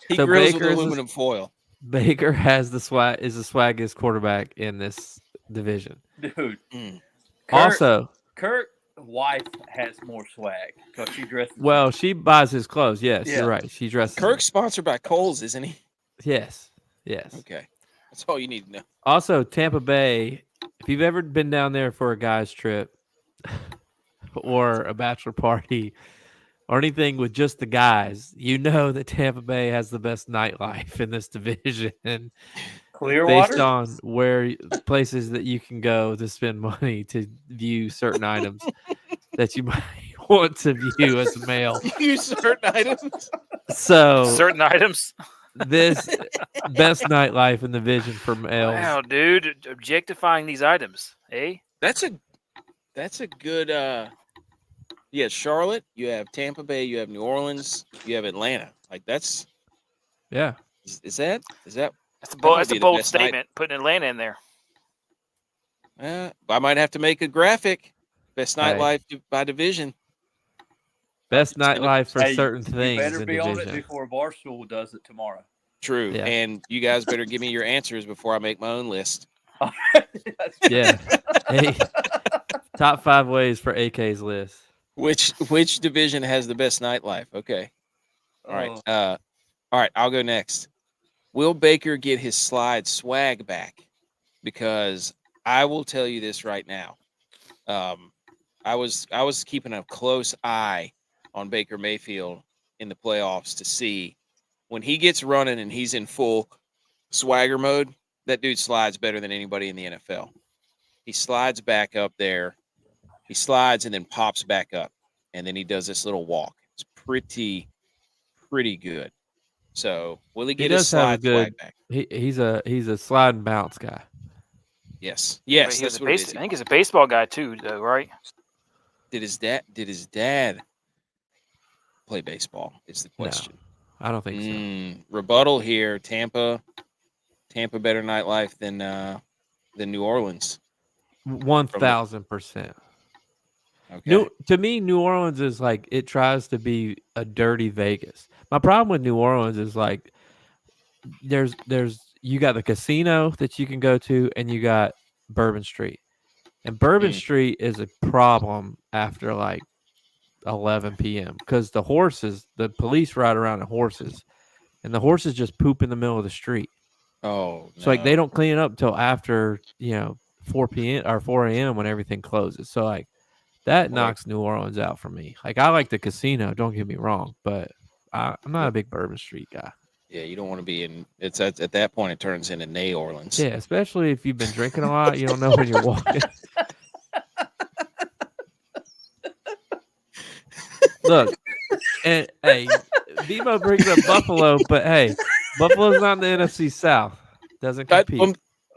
He So grills Baker with is aluminum foil. Baker has the swaggiest quarterback in this division. Dude. Mm. Kirk's wife has more swag because she dresses. Well, she buys his clothes. Yes, Yeah. you're right. She dresses. Kirk's sponsored by Kohl's, isn't he? Yes. Okay. That's all you need to know. Also, Tampa Bay, if you've ever been down there for a guy's trip or a bachelor party or anything with just the guys, you know that Tampa Bay has the best nightlife in this division Clearwater. based on places that you can go to spend money to view certain items that you might want to view as a male. Use certain items. So Certain items. this best nightlife in the division for males. Wow, dude, objectifying these items, eh? That's a good Charlotte, you have Tampa Bay, you have New Orleans, you have Atlanta. Like that's Yeah. is that That's a That bold, might that's be a the bold best night. statement. Putting Atlanta in there. I might have to make a graphic. Best Hey. nightlife by division. Best nightlife for Hey, certain you things better in be on it division. before Barstool does it tomorrow. True. Yeah. And you guys better give me your answers before I make my own list. Yeah. Hey, top 5 ways for AK's list. Which division has the best nightlife? Okay. All right. All right, I'll go next. Will Baker get his slide swag back? Because I will tell you this right now. I was keeping a close eye on Baker Mayfield in the playoffs to see when he gets running and he's in full swagger mode, that dude slides better than anybody in the NFL. He slides back up there. He slides and then pops back up. And then he does this little walk. It's pretty good. So will he get his does have a slide good- swag back? He's a slide and bounce guy. Yes. But Yes, he was that's a what it is. I think he's a baseball guy too, though, right? Did his dad play baseball? Is the No. question. I don't think so. Rebuttal here. Tampa better nightlife than New Orleans. 1,000%. Okay. To me, New Orleans is like it tries to be a dirty Vegas. My problem with New Orleans is like there's you got the casino that you can go to, and you got Bourbon Street, and Bourbon Street is a problem after like 11 p.m. because the police ride around on horses, and the horses just poop in the middle of the street. Oh, So like they don't clean it up until after 4 p.m. or 4 a.m. when everything closes. So like that knocks New Orleans out for me. Like I like the casino, don't get me wrong, but I'm not a big Bourbon Street guy. Yeah, you don't want to be in. It's at that point it turns into Nay Orleans. Yeah, especially if you've been drinking a lot, you don't know when you're walking. Look, and hey, Bebo brings up Buffalo, but hey, Buffalo's not in the NFC South. Doesn't compete.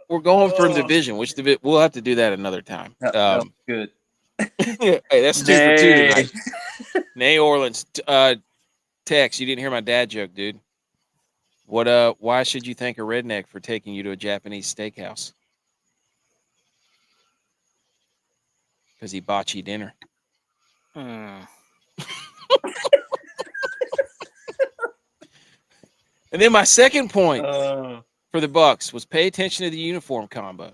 We're going for division. Which division? We'll have to do that another time. Good. Hey, that's 2 for 2 tonight. Nay Orleans. Tex, you didn't hear my dad joke, dude. What? Why should you thank a redneck for taking you to a Japanese steakhouse? Because he bought you dinner. And then my second point for the Bucs was pay attention to the uniform combo,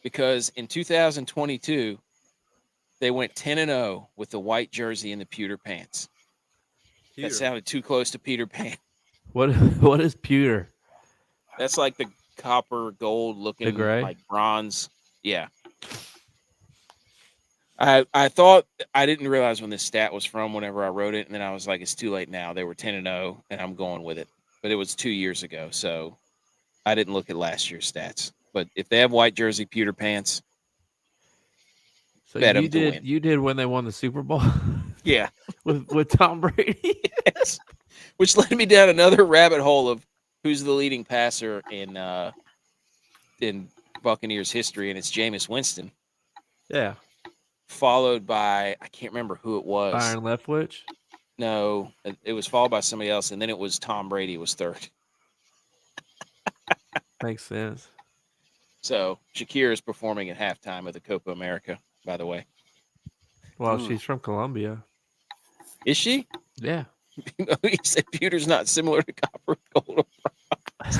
because in 2022 they went 10-0 with the white jersey and the pewter pants. That sounded too close to Peter Pan. What is pewter? That's like the copper gold looking, like bronze. Yeah. I thought, I didn't realize when this stat was from whenever I wrote it, and then I was like, it's too late now. They were 10-0, and I'm going with it. But it was 2 years ago, so I didn't look at last year's stats. But if they have white jersey, pewter pants, so bet them to win. You did when they won the Super Bowl? Yeah. with Tom Brady? Yes. Which led me down another rabbit hole of who's the leading passer in Buccaneers history, and it's Jameis Winston. Yeah. Followed by, I can't remember who it was. Byron Leftwich? No, it was followed by somebody else, and then it was Tom Brady was third. Makes sense. So Shakira is performing at halftime of the Copa America, by the way. Well, she's from Colombia. Is she? Yeah. He said pewter's not similar to copper, gold, or bronze.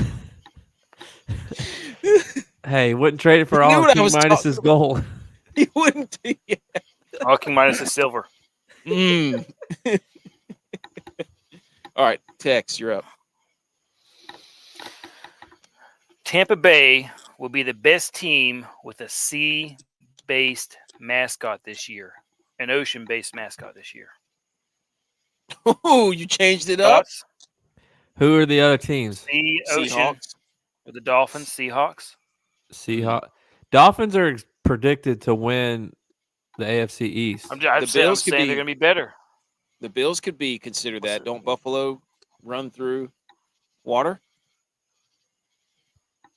Hey, wouldn't trade it for all King Midas's gold. He wouldn't. Yeah. All King Midas is silver. All right, Tex, you're up. Tampa Bay will be the best team with a sea-based mascot this year, an ocean-based mascot this year. Oh, you changed it up. Who are the other teams? The Seahawks. With the Dolphins, Seahawks. Dolphins are predicted to win the AFC East. I'm saying they're going to be better. The Bills could be considered that. Don't Buffalo run through water?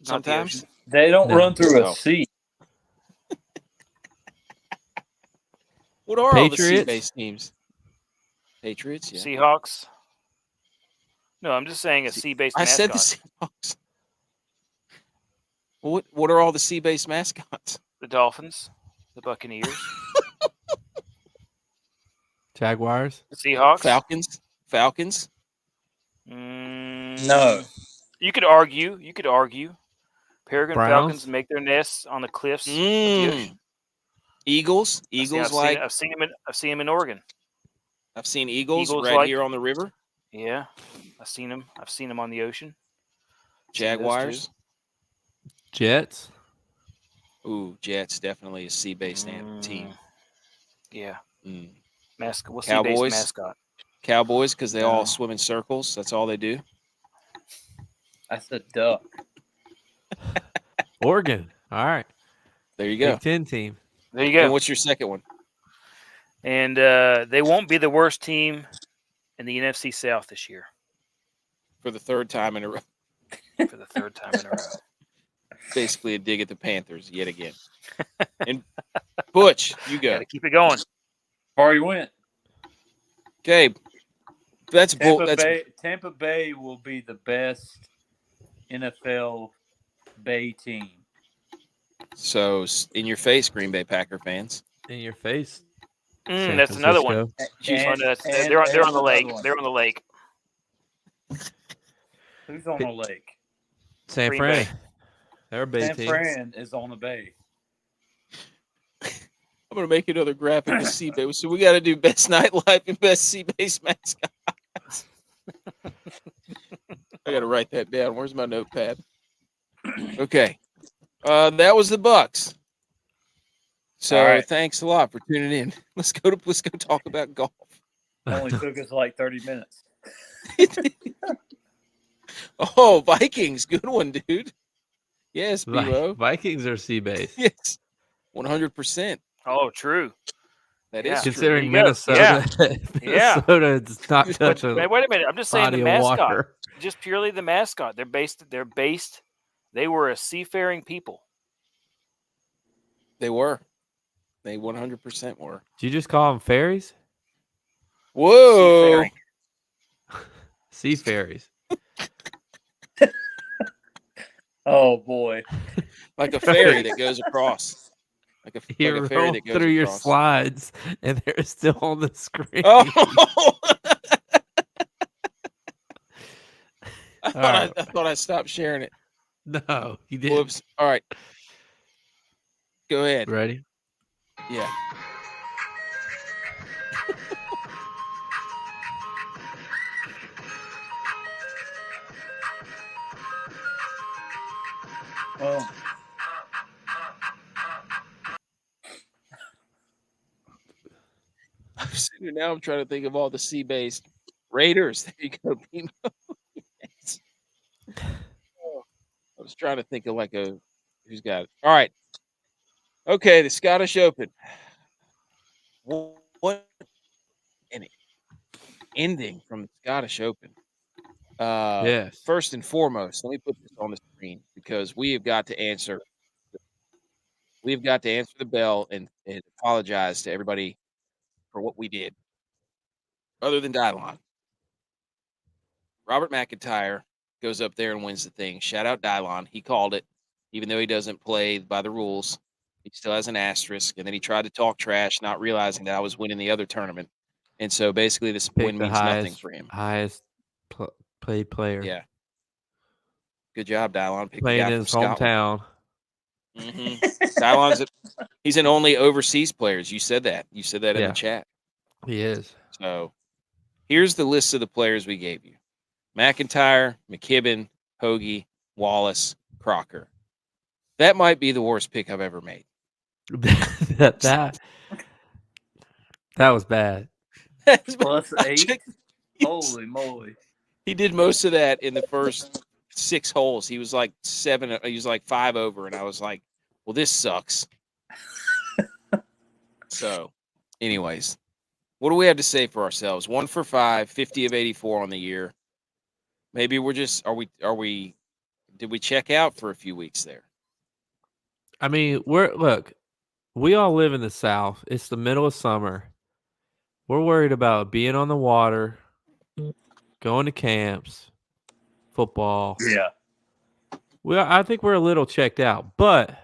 Sometimes they don't run through a sea. What are all the sea-based teams? Patriots, yeah. Seahawks. No, I'm just saying a sea-based mascot. I said the Seahawks. What are all the sea-based mascots? The Dolphins, the Buccaneers, Jaguars, the Seahawks, Falcons. No. You could argue. Peregrine Browns? Falcons make their nests on the cliffs of the ocean. Eagles. I've seen them in Oregon. I've seen Eagles right here on the river. Yeah, I've seen them on the ocean. Jaguars. Jets. Ooh, Jets, definitely a sea-based team. Yeah. Cowboys. Sea-based mascot. Cowboys, because they all swim in circles. That's all they do. That's a duck. Oregon. All right. There you go. Big 10 team. There you go. And what's your second one? And they won't be the worst team in the NFC South this year. For the third time in a row. Basically a dig at the Panthers yet again. And Butch, you go. Gotta keep it going. Already went. Okay. Tampa Bay will be the best NFL Bay team. So, in your face, Green Bay Packer fans. In your face, San That's another one. Francisco. They're on the lake. They're on the lake. Who's on the lake? San Green Fran. Bay. They're a big San team. Fran is on the bay. I'm gonna make another graphic with C-Base. So we got to do best nightlife and best C-Base mascots. I got to write that down. Where's my notepad? Okay, that was the Bucs. So right. Thanks a lot for tuning in. Let's go talk about golf. Only took us like 30 minutes. Oh, Vikings, good one, dude. Yes, B-Lo. Vikings are C-Base. Yes, 100%. Oh, true. That Yeah. is true. Considering There you go. Minnesota, Yeah. Minnesota does not touch But a wait a minute. I'm just saying body the of mascot. water. Just purely the mascot. They were a seafaring people. They were. They 100% were. Did you just call them fairies? Whoa. Seafaring. Sea fairies. Oh, boy. Like a ferry that goes across. Like a You ferry roll that goes through your across. slides, and they're still on the screen. Oh! I thought I stopped sharing it. No, you didn't. Whoops. All right. Go ahead. Ready? Yeah. Oh. I'm sitting here now. I'm trying to think of all the sea-based Raiders. There you go, Pimo. Yes. Oh, I was trying to think of like who's got it. All right. Okay, the Scottish Open. What an ending from the Scottish Open. Yes. First and foremost, let me put this on the screen because we have got to answer. We've got to answer the bell and apologize to everybody for what we did. Other than Dylon. Robert McIntyre goes up there and wins the thing. Shout out Dylon. He called it, even though he doesn't play by the rules. He still has an asterisk. And then he tried to talk trash, not realizing that I was winning the other tournament. And so basically, this win means nothing for him. Highest played player. Yeah. Good job, Dylon. Pick Playing the guy in from his Scotland. hometown. Dylon's he's an only overseas players. You said that. You said that in Yeah. the chat. He is. So here's the list of the players we gave you. McIntyre, McKibben, Hoagie, Wallace, Crocker. That might be the worst pick I've ever made. that was bad. Plus 8? Holy moly. He did most of that in the first 6 holes. He was like 7. He was like 5 over, and I was like, well, this sucks. So, anyways, what do we have to say for ourselves? 1 for 5, 50 of 84 on the year. Maybe we're just did we check out for a few weeks there? I mean, we all live in the South. It's the middle of summer. We're worried about being on the water, going to camps, football. Yeah. Well, I think we're a little checked out, but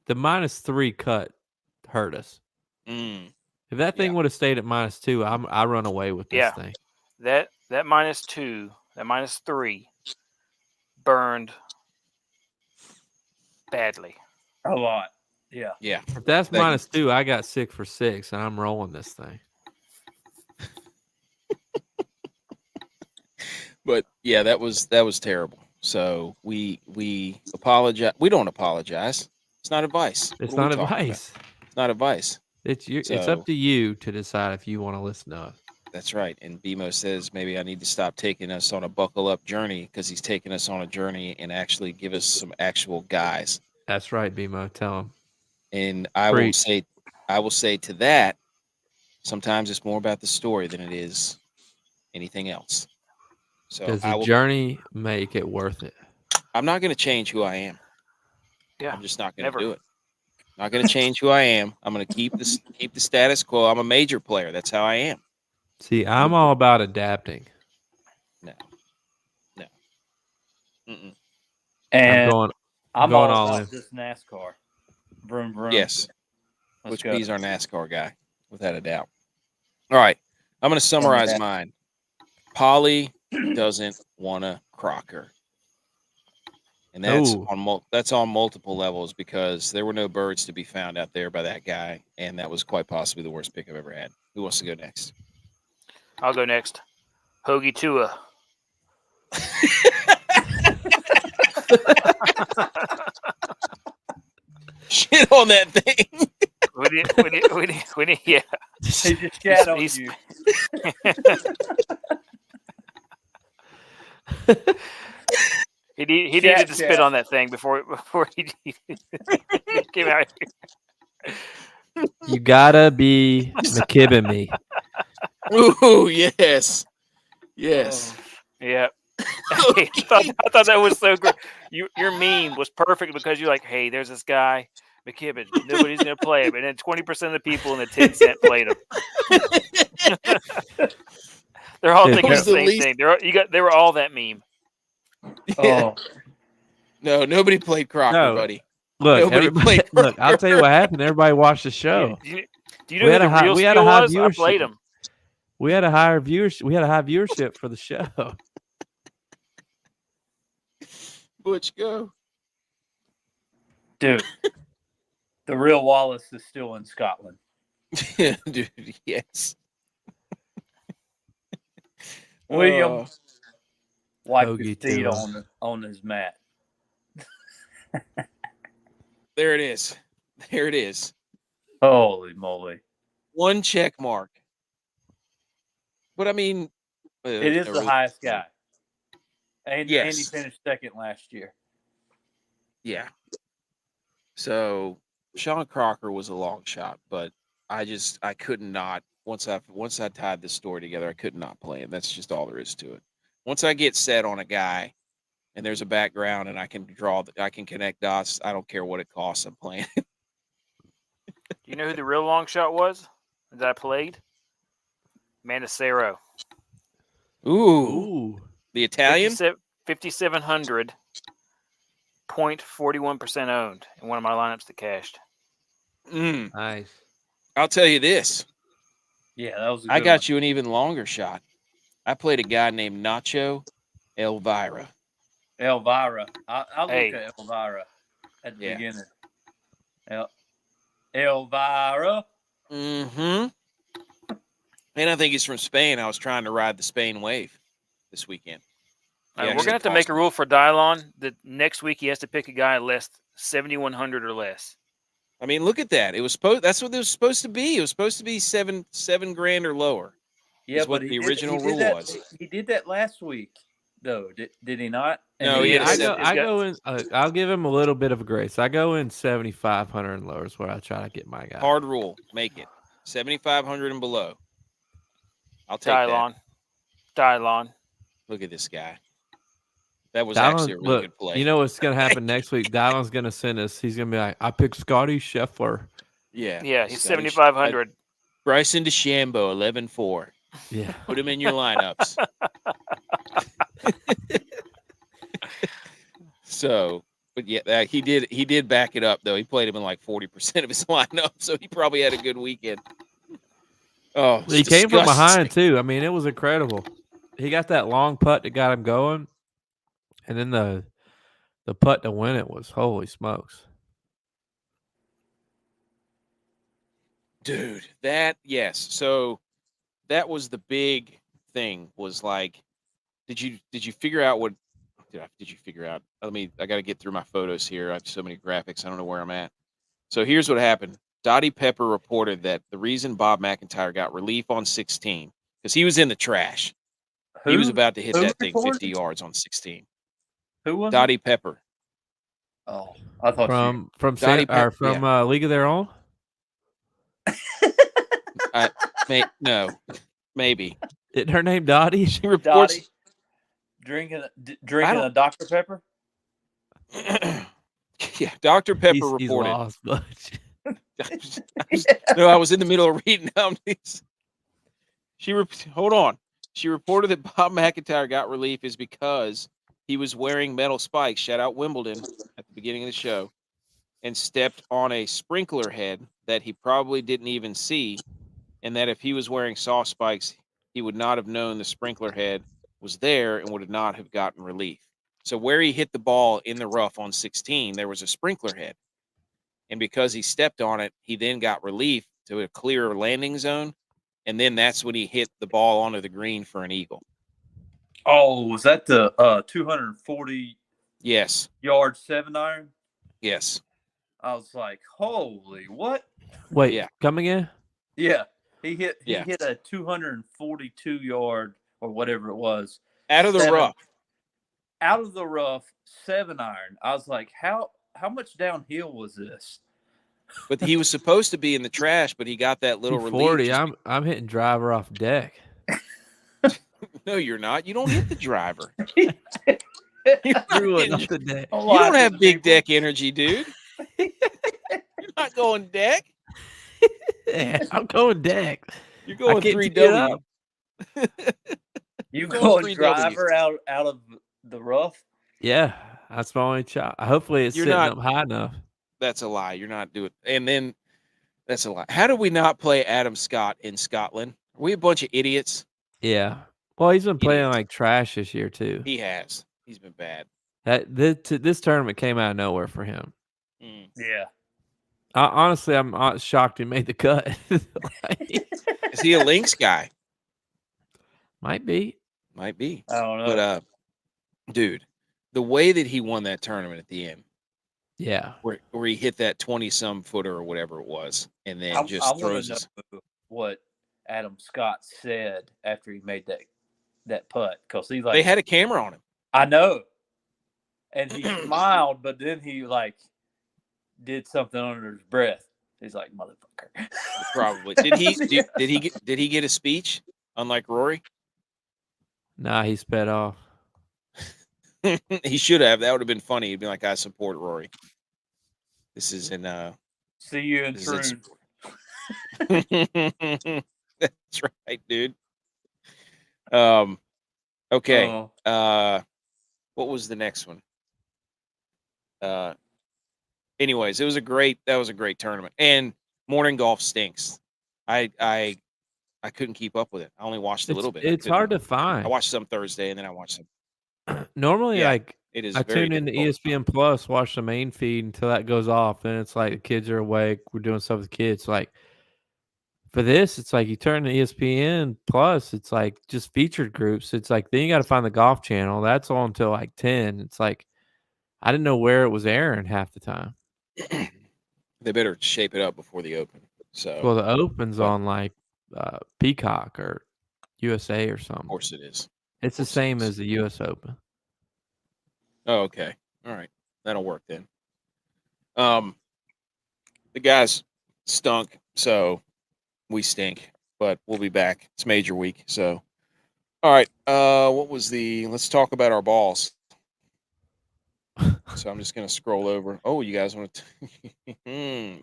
the -3 cut hurt us. If that thing would have stayed at -2, I run away with this thing. That -2, that -3 burned badly. A lot. Yeah. Yeah. If that's -2, I got 6 for 6, and I'm rolling this thing. But yeah, that was terrible. So we apologize. We don't apologize. It's not advice. It's not advice. It's not advice. It's up to you to decide if you want to listen to us. That's right. And BMO says maybe I need to stop taking us on a buckle up journey because he's taking us on a journey and actually give us some actual guys. That's right, BMO. Tell him. And I will say to that, sometimes it's more about the story than it is anything else. So does the journey make it worth it? I'm not going to change who I am. Yeah, I'm just not going to do it. I'm not going to change who I am. I'm going to keep the status quo. I'm a major player. That's how I am. See, I'm all about adapting. No. Mm-mm. And I'm going all about in. this NASCAR. Vroom, vroom. Yes. Let's Which go. B's our NASCAR guy? without a doubt. All right, I'm going to summarize mine. Polly doesn't want a Crocker, and that's on multiple levels because there were no birds to be found out there by that guy, and that was quite possibly the worst pick I've ever had. Who wants to go next? I'll go next. Hoagie Tua. Shit on that thing. We yeah. He just shat on you. He needed to spit on that thing before he came out here. You gotta be McKibben me. Ooh, yes. Yes. Yeah. I thought that was so great. Your meme was perfect because you're like, hey, there's this guy, McKibben. Nobody's going to play him. And then 20% of the people in the 10 cent played him. They're all thinking the same thing. They were all that meme. Yeah. Oh. No, nobody played Crocker, buddy. Look, look, I'll tell you what happened. Everybody watched the show. Do you know who the real skill was? I played him. We had a higher viewership. We had a high viewership for the show. Butch, go. Dude, the real Wallace is still in Scotland. Dude, yes. William wiped his feet on his mat. There it is. There it is. Holy moly. One check mark. But I mean, it is the highest guy. And he finished second last year. Yeah. So Sean Crocker was a long shot, but I could not. Once I tied this story together, I could not play him. That's just all there is to it. Once I get set on a guy, and there's a background, and I can connect dots. I don't care what it costs. I'm playing. Do you know who the real long shot was that I played? Manicero. Ooh. The Italian? 5,700, 0.41% owned in one of my lineups that cashed. Nice. I'll tell you this. Yeah, that was. I got you an even longer shot. I played a guy named Nacho Elvira. Elvira. I'll look at Elvira at the beginning. Elvira. Mm-hmm. And I think he's from Spain. I was trying to ride the Spain wave this weekend. We're going to have to make a rule for Dylon that next week he has to pick a guy less 7,100 or less. I mean, look at that. That's what it was supposed to be. It was supposed to be $7 grand or lower. Yeah, but what the original rule was. He did that last week, though. Did he not? No, I'll give him a little bit of a grace. I go in 7,500 and lower is where I try to get my guy. Hard rule. Make it 7,500 and below. I'll take Dylon. Look at this guy. That was actually a really good play. You know what's going to happen next week? Dylon's going to send us. He's going to be like, I picked Scotty Scheffler. Yeah, he's 7,500. Bryson DeChambeau, 11-4. Yeah. Put him in your lineups. So, but yeah, he did back it up, though. He played him in like 40% of his lineup, so he probably had a good weekend. Oh, he came from behind, too. I mean, it was incredible. He got that long putt that got him going. And then the putt to win it was holy smokes. Dude, so that was the big thing was like, did you figure out what did you figure out? I got to get through my photos here. I have so many graphics. I don't know where I'm at. So here's what happened. Dottie Pepper reported that the reason Bob McIntyre got relief on 16 because he was in the trash. He was about to hit that thing 50 yards on 16. Who was Dottie Pepper? Oh, I thought from League of Their Own. No, maybe. Isn't her name Dottie? She reports drinking a Dr. Pepper. Yeah, Dr. Pepper reported. He's lost, No, I was in the middle of reading. Hold on. She reported that Bob McIntyre got relief is because he was wearing metal spikes. Shout out Wimbledon at the beginning of the show, and stepped on a sprinkler head that he probably didn't even see and that if he was wearing soft spikes, he would not have known the sprinkler head was there and would not have gotten relief. So where he hit the ball in the rough on 16, there was a sprinkler head. And because he stepped on it, he then got relief to a clearer landing zone. And then that's when he hit the ball onto the green for an eagle. Oh, was that the 240 Yes. yard 7-iron? Yes. I was like, holy what? Wait, Yeah. come again? Yeah. He hit Yeah. a 242 yard or whatever it was. Out of the rough. Out of the rough, 7-iron. I was like, how much downhill was this? But he was supposed to be in the trash, but he got that little 240. relief. I'm hitting driver off deck. No, you're not. You don't hit the driver. Threw it off the deck. You don't have big deck energy, dude. You're not going deck. Yeah, I'm going deck. You're going I can't 3W. You Going going 3W. driver out of the rough? Yeah, that's my only shot. Hopefully it's You're sitting not- up high enough. That's a lie. You're not doing. And then that's a lie. How did we not play Adam Scott in Scotland? Are we a bunch of idiots? Yeah. Well, he's been playing Idiot. like trash this year too. He has. He's been bad. This tournament came out of nowhere for him. Mm. Yeah. Honestly, I'm shocked he made the cut. Like, Is he a Lynx guy? might be. Might be. I don't know. But dude, the way that he won that tournament at the end, Yeah. where he hit that 20-some footer or whatever it was, and then I just want throws to his. know what Adam Scott said after he made that putt, because he like They had a camera on him. I know, and he smiled, but then he like did something under his breath. He's like, motherfucker. Probably. Did he get a speech? Unlike Rory, Nah, he sped off. he should have. That would have been funny. He'd be like, "I support Rory." This is in. See you in This is Troon. That's right, dude. Okay. What was the next one? Anyways, that was a great tournament. And morning golf stinks. I couldn't keep up with it. I only watched a little bit. It's hard to find. I watched some Thursday and then I watched some. Normally, Yeah, like It is I very tune into difficult. ESPN Plus, watch the main feed until that goes off. Then it's like the kids are awake. We're doing stuff with the kids. Like for this, it's like you turn to ESPN Plus. It's like just featured groups. It's like then you got to find the golf channel. That's on until like 10. It's like I didn't know where it was airing half the time. They better shape it up before the Open. So Well, the Open's but- on like Peacock or USA or of something. course it is. It's the course it same is. as the US Open. Oh, okay. All right. That'll work then. The guys stunk, so we stink, but we'll be back. It's major week. So all right. Let's talk about our balls. So I'm just gonna scroll over. Oh, you guys want to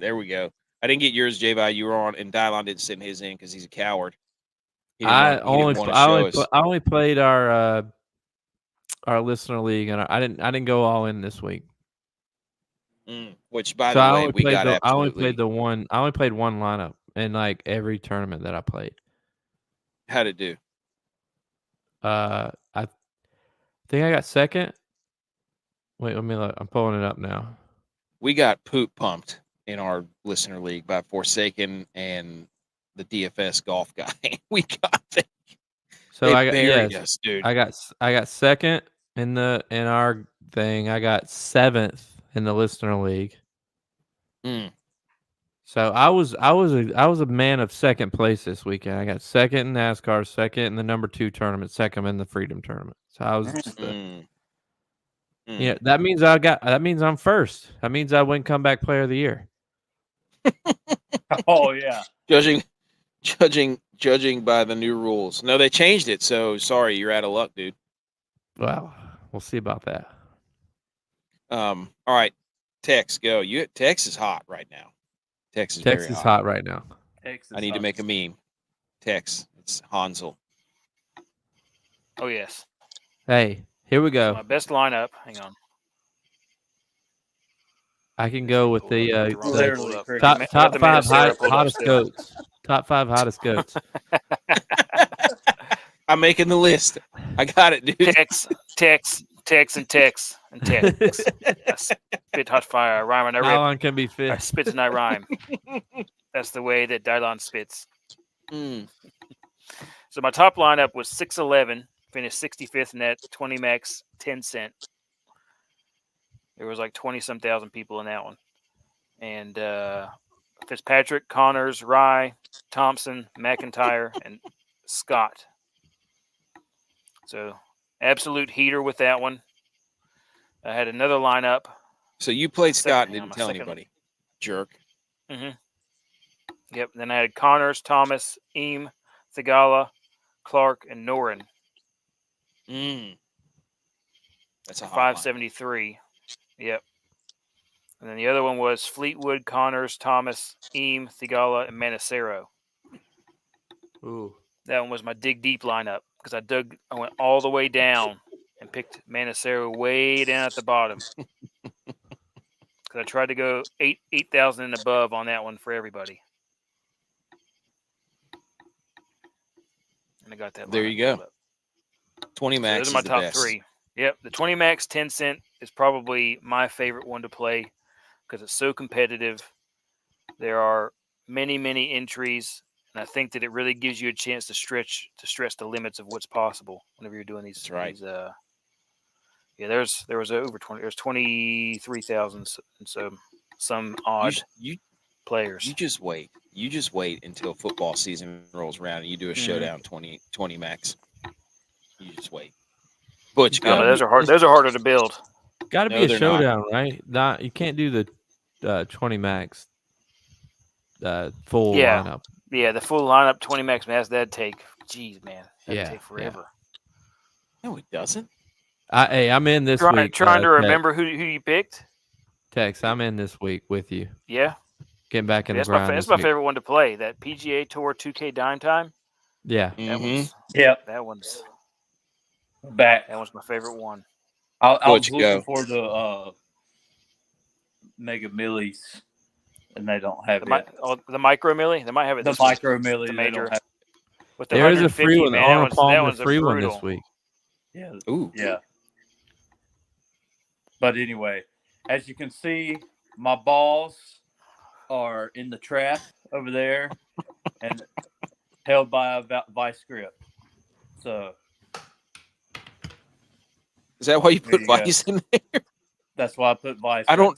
there we go. I didn't get yours, J-Vi. You were on, and Dylon didn't send his in because he's a coward. I only played our listener league, and I didn't go all in this week. Which, by So the way, we got absolutely. I only played one lineup in like every tournament that I played. How'd it do? I think I got second. Wait, let me look. I'm pulling it up now. We got poop pumped in our listener league by Forsaken and the DFS golf guy. We got them. So They I got buried us, dude. I got second in our thing. I got 7th in the listener league. So I was a man of second place this weekend. I got second in NASCAR, second in the number 2 tournament, second in the Freedom tournament. So I was just yeah, that means I'm first. That means I win comeback player of the year. Oh yeah. Judging by the new rules. No, they changed it. So sorry, you're out of luck, dude. Well, we'll see about that. All right, Tex, go. Tex is hot right now. Tex is very hot right now. I need to make a meme. Tex, it's Hansel. Oh yes. Hey, here we go. My best lineup. Hang on. I can go with the Literally top crickets. top the five Minnesota pulled up hottest still. goats. Top 5 hottest goats. I'm making the list. I got it, dude. Tex. I spit hot fire. I rhyme and I rip. Dylon can be I fifth. spit and I rhyme. That's the way that Dylon spits. Mm. So my top lineup was 6'11", finished 65th net, 20 max, 10 cent. There was like 20-some thousand people in that one. And Fitzpatrick, Connors, Rye, Thompson, McIntyre, and Scott. So absolute heater with that one. I had another lineup. So you played Scott and Second- didn't tell second- anybody. Jerk. Mm-hmm. Yep. Then I had Connors, Thomas, Eam, Thigala, Clark, and Noren. That's a hot 573. Yep. And then the other one was Fleetwood, Connors, Thomas, Eam, Thigala, and Manacero. Ooh. That one was my dig deep lineup because I went all the way down and picked Manacero way down at the bottom. Because I tried to go 8,000 and above on that one for everybody. And I got that. There you go. 20 So max those are my is the top best. 3. Yep. The 20 max 10 cent is probably my favorite one to play because it's so competitive. There are many, many entries, and I think that it really gives you a chance to stretch the limits of what's possible whenever you're doing these. That's right. There was over 20. There's 23,000, and so some odd players. You just wait. You just wait until football season rolls around and you do a showdown 20 max. You just wait. Butch, go. No, those are hard. Those are harder to build. Got to No, be a they're showdown, right? Not you can't do the 20 max full lineup. Yeah, the full lineup 20 max mass that'd take. Geez, man, that'd take forever. No, it doesn't. I'm in this week. Trying to remember who you picked. Tex, I'm in this week with you. Yeah, getting back in the that's grind. That's my favorite one to play. That PGA Tour 2K Dime Time. Yeah, that one's back. That was my favorite one. I was looking for the Mega Millies, and they don't have it. The Micro Millie. They might have it. The Micro Millie, the major. With the there is a free one. Arnold Palmer free one this week. Yeah. Ooh. Yeah. But anyway, as you can see, my balls are in the trap over there and held by a vice grip. So. Is that why you put Vice in there? That's why I put Vice there.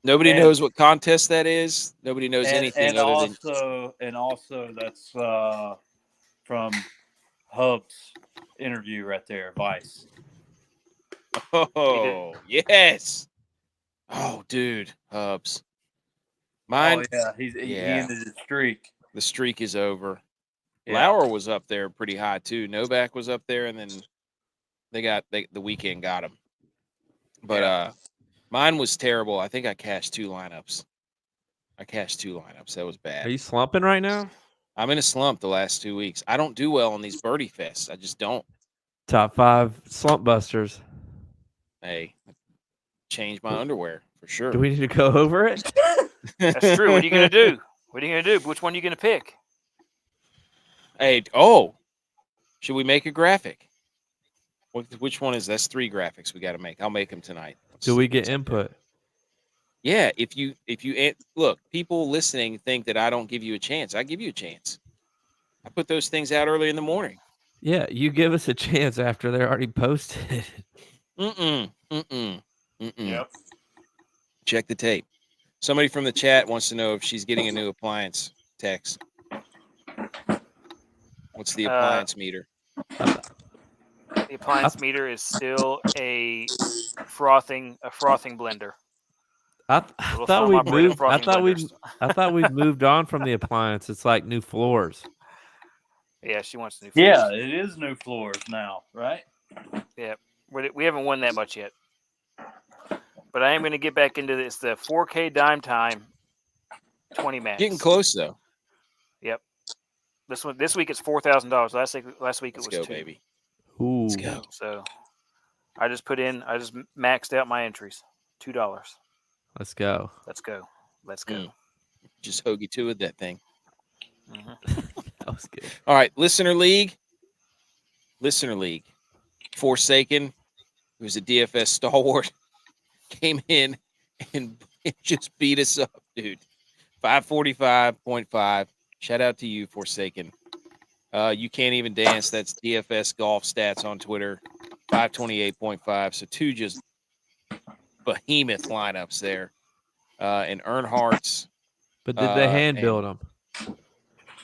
Nobody knows what contest that is. Nobody knows anything other than. And also that's from Hub's interview right there, Vice. Oh, yes. Oh, dude, Hubs. Mine. Oh, yeah, he ended his streak. The streak is over. Yeah. Lauer was up there pretty high, too. Novak was up there, and then the weekend got him. But mine was terrible. I think I cashed 2 lineups. That was bad. Are you slumping right now? I'm in a slump the last 2 weeks. I don't do well on these birdie fests. I just don't. Top 5 slump busters. Hey, change my underwear for sure. Do we need to go over it? That's true. What are you going to do? Which one are you going to pick? Hey, should we make a graphic? Which one is that's 3 graphics we got to make. I'll make them tonight. Do we get input? Yeah, if you look, people listening think that I don't give you a chance. I give you a chance. I put those things out early in the morning. Yeah, you give us a chance after they're already posted. Yep. Check the tape. Somebody from the chat wants to know if she's getting a new appliance. Text. What's the appliance meter? The appliance meter is still a frothing blender. I thought we'd moved on from the appliance. It's like new floors. Yeah, she wants new floors. Yeah, it is new floors now, right? Yeah, we haven't won that much yet. But I am going to get back into this. The 4K Dime Time 20 max. Getting close though. Yep. This week it's $4,000. Last week it was Let's go, $2,000. baby. Ooh. Let's go. So I just maxed out my entries. $2. Let's go. Let's go. Let's go. Just hoagie two with that thing. That was good. All right, Listener League. Forsaken, who's a DFS stalwart, came in and just beat us up, dude. 545.5. Shout out to you, Forsaken. You can't even dance. That's DFS Golf Stats on Twitter. 528.5. So two just behemoth lineups there. And Earnhardt's. But did they hand and build them?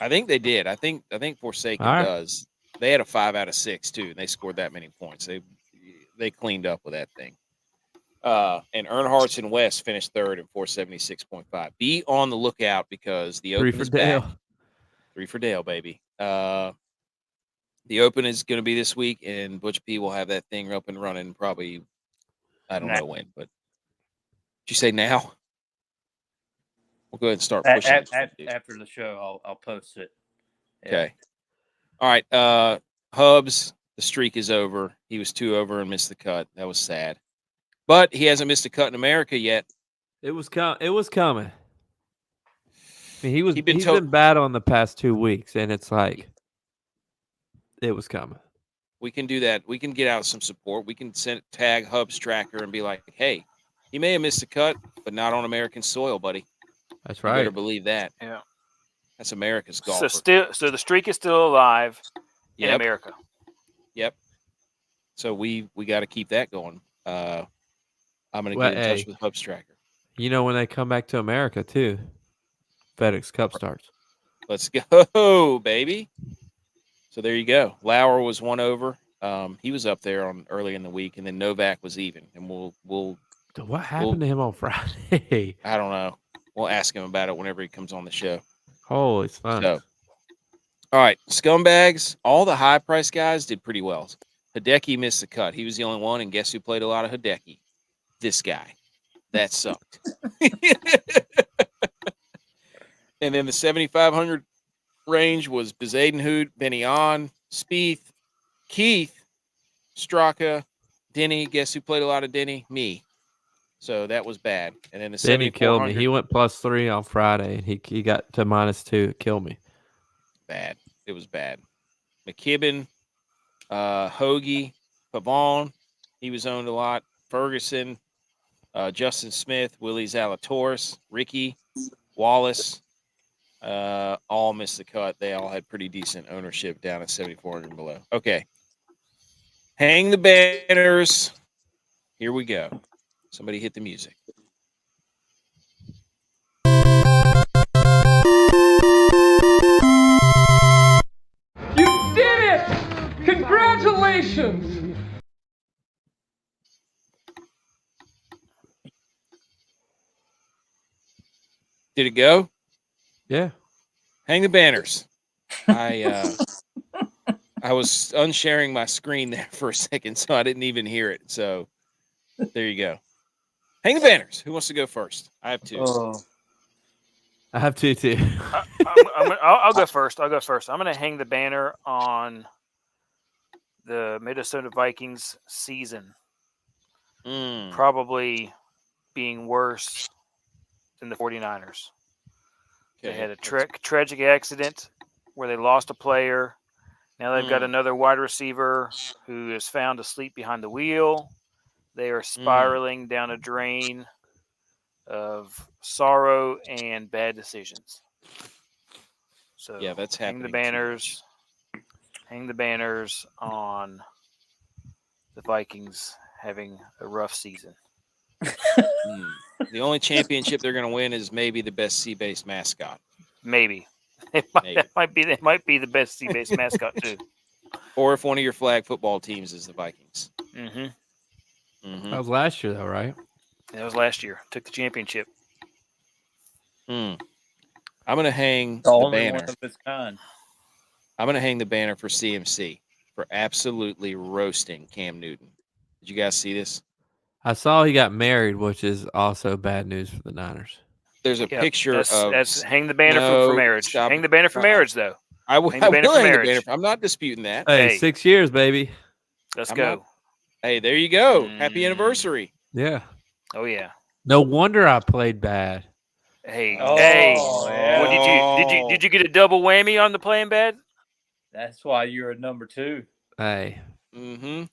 I think they did. I think Forsaken All right. does. They had a 5 out of 6 too, and they scored that many points. They cleaned up with that thing. And Earnhardt's and West finished third at 476.5. Be on the lookout because the Open is back. 3 for Dale, baby. The Open is going to be this week, and Butch P will have that thing up and running probably, I don't know when, but did you say now? We'll go ahead and start pushing. After the show, I'll post it. Yeah. Okay. All right. Hubs, the streak is over. He was 2 over and missed the cut. That was sad. But he hasn't missed a cut in America yet. It was coming. I mean, he's been been battling the past 2 weeks, and it's like it was coming. We can do that. We can get out some support. We can tag Hubs Tracker and be like, hey, he may have missed a cut, but not on American soil, buddy. That's You right. better believe that. Yeah. That's America's golf. So the streak is still alive in America. Yep. So we got to keep that going. I'm going to get in touch with Hubs Tracker. You know when they come back to America too, FedEx Cup starts. Let's go, baby. So there you go. Lauer was 1 over. He was up there on early in the week, and then Novak was even. And we'll. What happened to him on Friday? I don't know. We'll ask him about it whenever he comes on the show. Holy smokes. So, all right, scumbags. All the high price guys did pretty well. Hideki missed the cut. He was the only one, and guess who played a lot of Hideki? This guy. That sucked. And then the 7,500 range was Bezadenhout, Benny-On, Spieth, Keith, Straka, Denny. Guess who played a lot of Denny? Me. So that was bad. And then the Denny killed me. He went +3 on Friday, and he got to -2. It killed me. Bad. It was bad. McKibben, Hoagie, Pavon. He was owned a lot. Ferguson, Justin Smith, Willie Zalatoris, Ricky, Wallace. All missed the cut. They all had pretty decent ownership down at 7,400 and below. Okay. Hang the banners. Here we go. Somebody hit the music. You did it! Congratulations! Did it go? Yeah. Hang the banners. I was unsharing my screen there for a second, so I didn't even hear it. So there you go. Hang the banners. Who wants to go first? I have 2. I have 2 too. I'll go first. I'm going to hang the banner on the Minnesota Vikings season. Probably being worse than the 49ers. They had a tragic accident where they lost a player. Now they've got another wide receiver who is found asleep behind the wheel. They are spiraling down a drain of sorrow and bad decisions. So yeah, that's happening. Hang the banners on the Vikings having a rough season. The only championship they're going to win is maybe the best sea-based mascot. Maybe. That might be the best sea-based mascot too. Or if one of your flag football teams is the Vikings. That was last year, though, right? That was last year. Took the championship. I'm going to hang The the only banner. one of its kind. I'm going to hang the banner for CMC for absolutely roasting Cam Newton. Did you guys see this? I saw he got married, which is also bad news for the Niners. There's a picture of. That's hang the banner for marriage. Stop hang the banner for marriage, though. I will hang hang the banner for marriage. I'm not disputing that. Hey, 6 years, baby. Let's go. Hey, there you go. Happy anniversary. Yeah. Oh, yeah. No wonder I played bad. Hey, Oh, hey. yeah. What did you get a double whammy on the playing bad? That's why you're a number 2. Hey, Mm-hmm.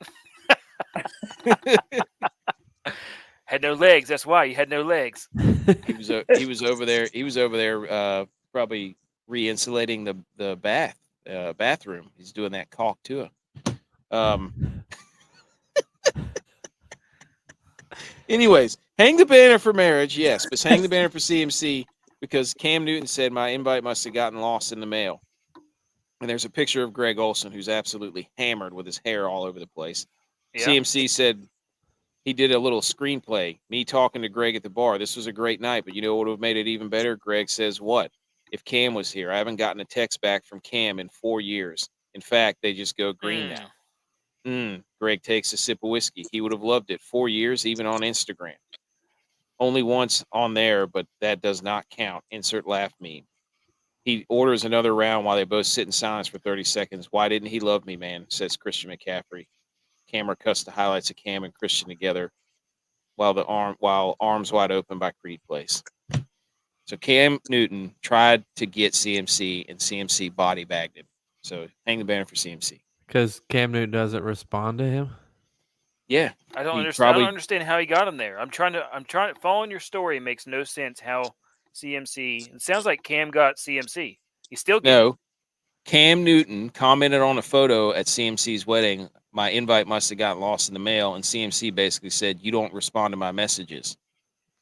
Had no legs. That's why you had no legs. He was over there. He was over there probably re-insulating the bathroom. He's doing that caulk too. Anyways, hang the banner for marriage, yes, but hang the banner for CMC because Cam Newton said my invite must have gotten lost in the mail. And there's a picture of Greg Olson who's absolutely hammered with his hair all over the place. Yeah. CMC said he did a little screenplay, me talking to Greg at the bar. This was a great night, but you know what would have made it even better? Greg says, what? If Cam was here. I haven't gotten a text back from Cam in 4 years. In fact, they just go green now. Greg takes a sip of whiskey. He would have loved it. 4 years, even on Instagram. Only once on there, but that does not count. Insert laugh meme. He orders another round while they both sit in silence for 30 seconds. Why didn't he love me, man? Says Christian McCaffrey. Camera cuts the highlights of Cam and Christian together while arms wide open by Creed plays. So Cam Newton tried to get CMC and CMC body bagged him. So hang the banner for CMC. because Cam Newton doesn't respond to him. Yeah, I don't He understand. probably- I don't understand how he got him there. I'm trying to following your story. It makes no sense how CMC. It sounds like Cam got CMC. He still no. Cam Newton commented on a photo at CMC's wedding. My invite must have gotten lost in the mail, and CMC basically said, "You don't respond to my messages.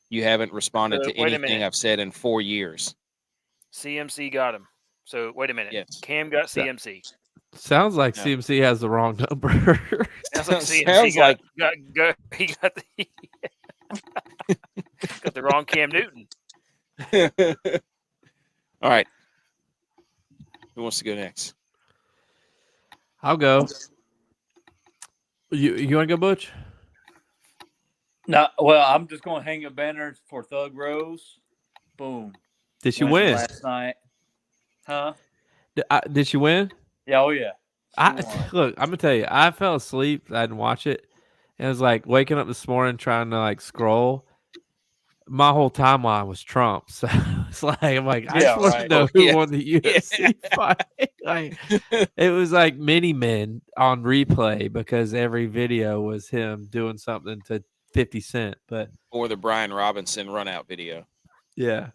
You haven't responded to wait a anything minute. I've said in 4 years." CMC got him. So wait a minute. Yes. Cam got CMC. Sounds like No. CMC has the wrong number. Sounds like CMC Sounds like- he got the got the wrong Cam Newton. All right. Who wants to go next? I'll go. You want to go, Butch? No, well, I'm just going to hang a banner for Thug Rose. Boom. Did she Went win? last night? Huh? Did she win? Yeah, oh yeah. She won. Look, I'm gonna tell you, I fell asleep. I didn't watch it. And I was like waking up this morning trying to like scroll. My whole timeline was Trump. So it's like I'm like, I Yeah, just want to right. know Oh, who yeah. won the UFC fight. Like, it was like mini men on replay because every video was him doing something to 50 Cent. But Or the Brian Robinson run out video. yeah.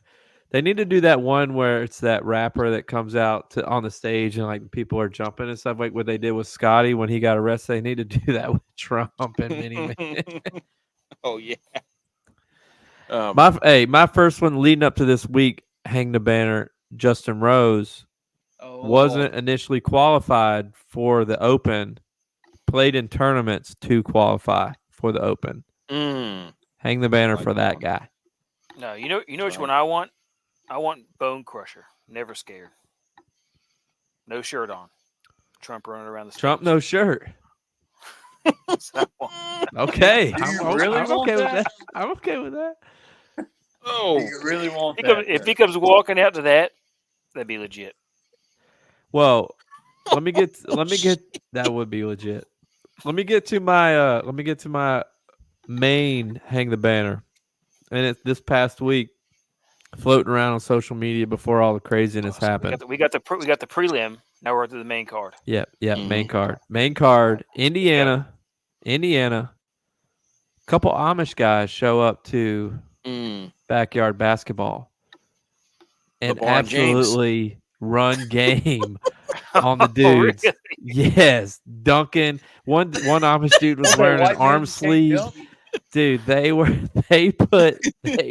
They need to do that one where it's that rapper that comes out on the stage and like people are jumping and stuff, like what they did with Scotty when he got arrested. They need to do that with Trump and Mini Man. Oh yeah. My first one leading up to this week, hang the banner. Justin Rose wasn't initially qualified for the Open, played in tournaments to qualify for the Open. Hang the banner for that guy. No, you know which one I want? I want Bone Crusher. Never scared. No shirt on. Trump running around the stage. Trump no shirt. That's what I want. Okay. Do you I'm really I'm want okay with that? that. I'm okay with that. Oh, You really want If he comes walking out to that, that'd be legit. Well, let me get that would be legit. Let me get to my main hang the banner. And it's this past week floating around on social media before all the craziness happened. We got the prelim. Now we're to the main card. Yeah, main card. Main card. Indiana. Couple Amish guys show up to backyard basketball and LeBron absolutely run game on the dudes. Really? Yes, dunking. One Amish dude was wearing an arm sleeve. Dude, they put it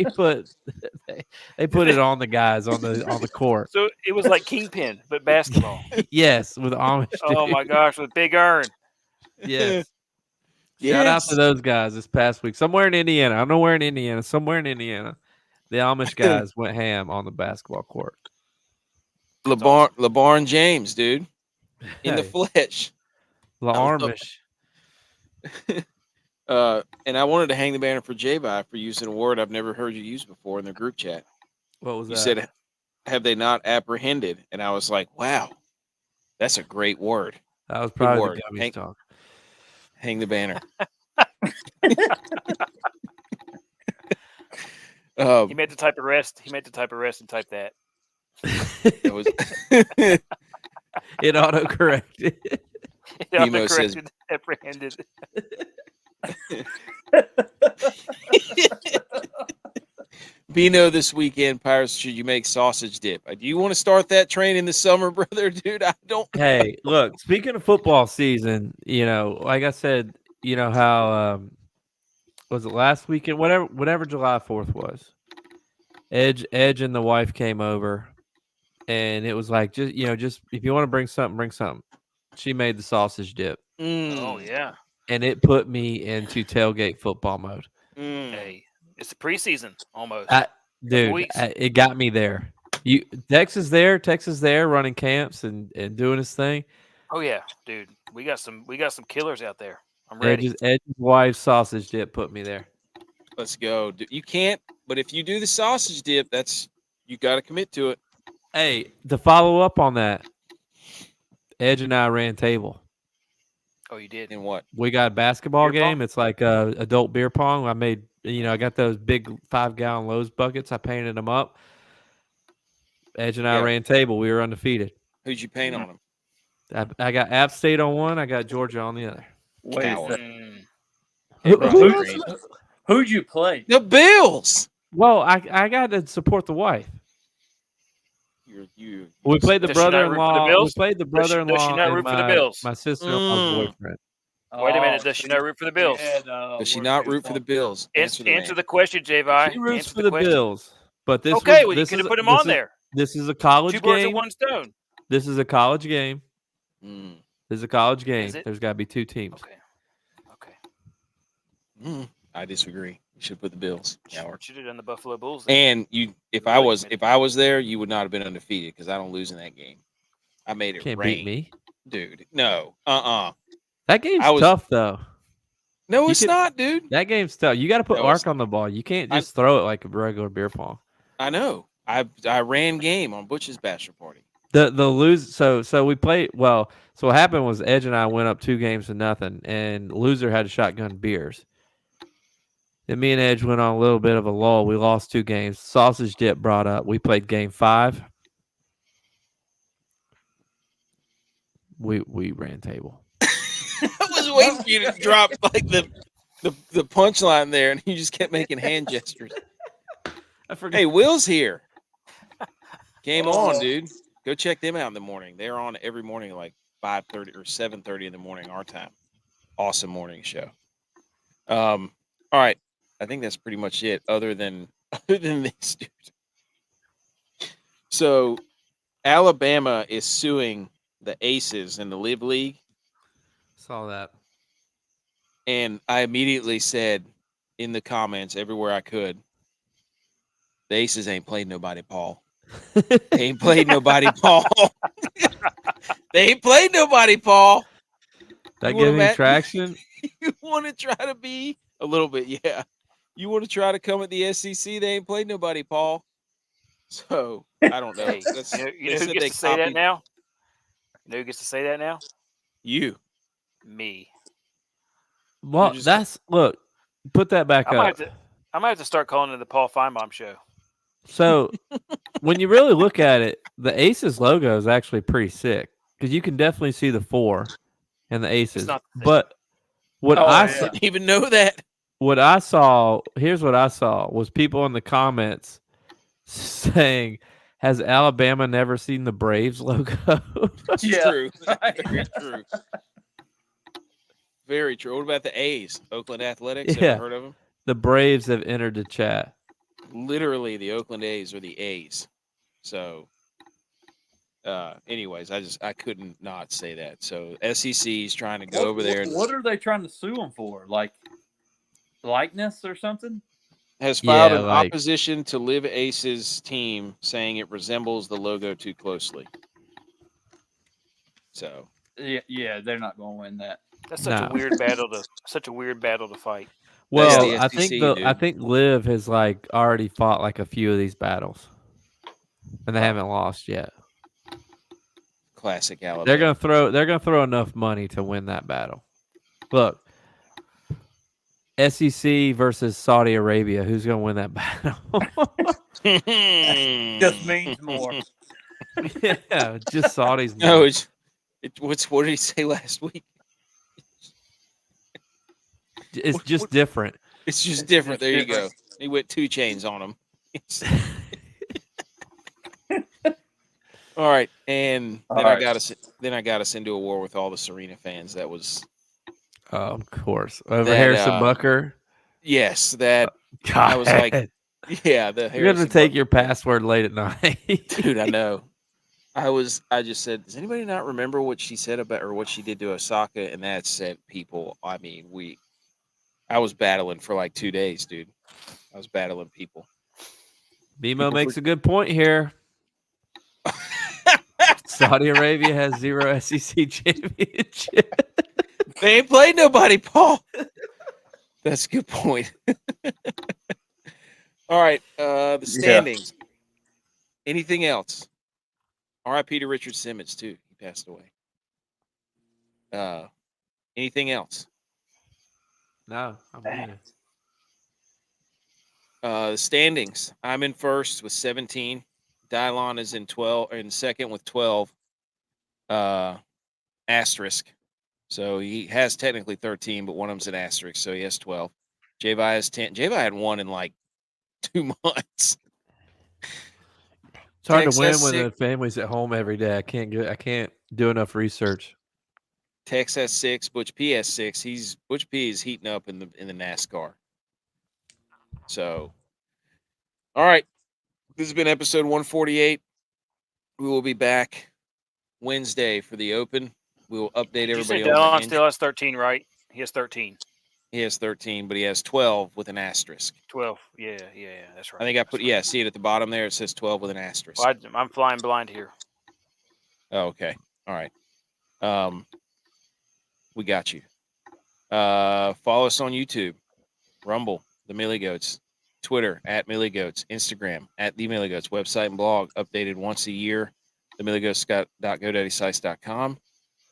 on the guys on the court. So it was like Kingpin, but basketball. Yes, with Amish. Oh dude. my gosh, with Big Earn. Yes. Shout out to those guys this past week. Somewhere in Indiana. I don't know where in Indiana. Somewhere in Indiana. The Amish guys went ham on the basketball court. LeBron James, dude, in the Hey, flesh. La Amish. And I wanted to hang the banner for J.V.I. for using a word I've never heard you use before in the group chat. What was You that? said, "Have they not apprehended?" And I was like, "Wow, that's a great word." That was probably word. the Gummies talk. Hang the banner. He meant to type arrest. He meant to type arrest and type that. It was It autocorrected. It Nemo says- autocorrected, apprehended. Bino this weekend, Pirates, should you make sausage dip? Do you want to start that train in the summer, brother? Dude, I don't. Hey, look, speaking of football season, like I said, how was it last weekend? Whatever July 4th was. Edge and the wife came over, and it was like, just if you want to bring something, bring something. She made the sausage dip. Oh yeah. And it put me into tailgate football mode. Hey, it's the preseason almost. Dude, it got me there. Texas there running camps and doing his thing. Oh yeah, dude. We got some killers out there. I'm ready. Edge's wife's sausage dip put me there. Let's go. You can't, but if you do the sausage dip, you got to commit to it. Hey, to follow up on that, Edge and I ran table. Oh, you did? In what? We got a basketball Beer game. pong? It's like adult beer pong. I made, I got those big 5-gallon Lowe's buckets. I painted them up. Edge and I ran table. We were undefeated. Who'd you paint on them? I got App State on one. I got Georgia on the other. Wait a second. Who'd you play? The Bills. Well, I got to support the wife. We played the Does she not root for the brother-in-law. We Bills? played the brother-in-law. Does she not and root for the Bills? My sister-in-law's boyfriend. Wait a minute. Does she not root for the Bills? Does she not root for the Bills? Answer the question, J.Vi. She roots for the Bills. But this okay, was, well, you could have put him on there. This is a college 2 birds game. with 1 stone. This is a college game. Mm. This is a college game. Is it? There's got to be 2 teams. Okay. I disagree. You should put the Bills. Should have done the Buffalo Bulls. And if I was there, you would not have been undefeated because I don't lose in that game. I made it Can't rain. beat me. Dude. No. That game's tough, though. No, it's not, dude. That game's tough. You got to put arc on the ball. You can't just throw it like a regular beer pong. I know. I ran game on Butch's bachelor party. The lose. So we played. Well, so what happened was Edge and I went up 2 games to nothing, and loser had to shotgun beers. Then me and Edge went on a little bit of a lull. We lost 2 games. Sausage dip brought up. We played game 5. We ran table. I was waiting for you to drop like the punchline there, and you just kept making hand gestures. I forgot. Hey, Will's here. Game on, dude. Go check them out in the morning. They're on every morning, like 5:30 or 7:30 in the morning, our time. Awesome morning show. All right. I think that's pretty much it. Other than this, dude. So, Alabama is suing the Aces in the Live League. Saw that. And I immediately said in the comments everywhere I could, the Aces ain't played nobody, Paul. They ain't played nobody, Paul. They ain't played nobody, Paul. That gave me traction. You want to try to be a little bit, yeah. You want to try to come at the SEC? They ain't played nobody, Paul. So I don't know. Hey, you know who gets to say that now? You know who gets to say that now? You. Me. Well, look. Put that back up. I might have to start calling it the Paul Feinbaum show. So, when you really look at it, the Aces logo is actually pretty sick because you can definitely see the 4 and the Aces. But what didn't even know that. What I saw, here's what I saw, was people in the comments saying, "Has Alabama never seen the Braves logo?" That's true. Very true. Very true. What about the A's? Oakland Athletics? Yeah. Ever heard of them? The Braves have entered the chat. Literally, the Oakland A's are the A's. So, anyways, I couldn't not say that. So, SEC's trying to go over there. What are they trying to sue them for? Like likeness or something? Has filed an opposition to Live Aces team, saying it resembles the logo too closely. So, yeah, they're not going to win that. That's such a weird battle to fight. Well, I think Liv has already fought a few of these battles, and they haven't lost yet. Classic Alabama. They're gonna throw enough money to win that battle. Look, SEC versus Saudi Arabia. Who's going to win that battle? Just means more. Yeah, just Saudis. No, what did he say last week? It's just different. It's just different. There you go. He went 2 chains on him. All right, and then I got us into a war with all the Serena fans. That was, of course, over Harrison Bucker. Yes, that. God. I was like, yeah, you're gonna take your password late at night, dude. I know. I just said, does anybody not remember what she said about or what she did to Osaka? And that sent people. I mean, I was battling for like 2 days, dude. I was battling people. BMO makes a good point here. Saudi Arabia has 0 SEC championship. They ain't played nobody, Paul. That's a good point. All right, the standings. Yeah. Anything else? R.I.P. to Richard Simmons, too. He passed away. Anything else? No, I'm good. The standings. I'm in first with 17. Dylon is in second with 12. Asterisk. So he has technically 13, but one of them's an asterisk, so he has 12. J.Vi has 10. J.Vi had one in like 2 months. It's hard to win when the family's at home every day. I can't do enough research. Tex has 6. Butch P has 6. Butch P is heating up in the NASCAR. So, all right. This has been episode 148. We will be back Wednesday for the Open. We will update everybody. You said Dillon still has 13, right? He has 13. He has 13, but he has 12 with an asterisk. 12. Yeah, that's right. I think I put, see it at the bottom there. It says 12 with an asterisk. Well, I'm flying blind here. Oh, okay. All right. We got you. Follow us on YouTube, Rumble, The Millie Goats, Twitter, @MillieGoats, Instagram, @TheMillieGoats, website and blog, updated once a year, themilliegoats.godaddysites.com,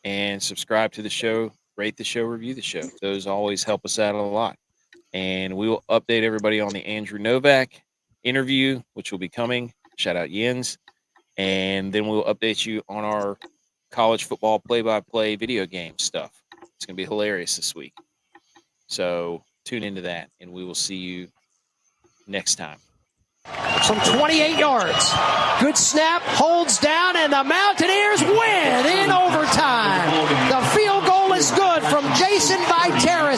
and subscribe to the show, rate the show, review the show. Those always help us out a lot. And we will update everybody on the Andrew Novak interview, which will be coming. Shout out Jens. And then we'll update you on our college football play-by-play video game stuff. It's going to be hilarious this week. So tune into that, and we will see you next time. From 28 yards. Good snap, holds down, and the Mountaineers win in overtime. The field goal is good from Jason Viteris.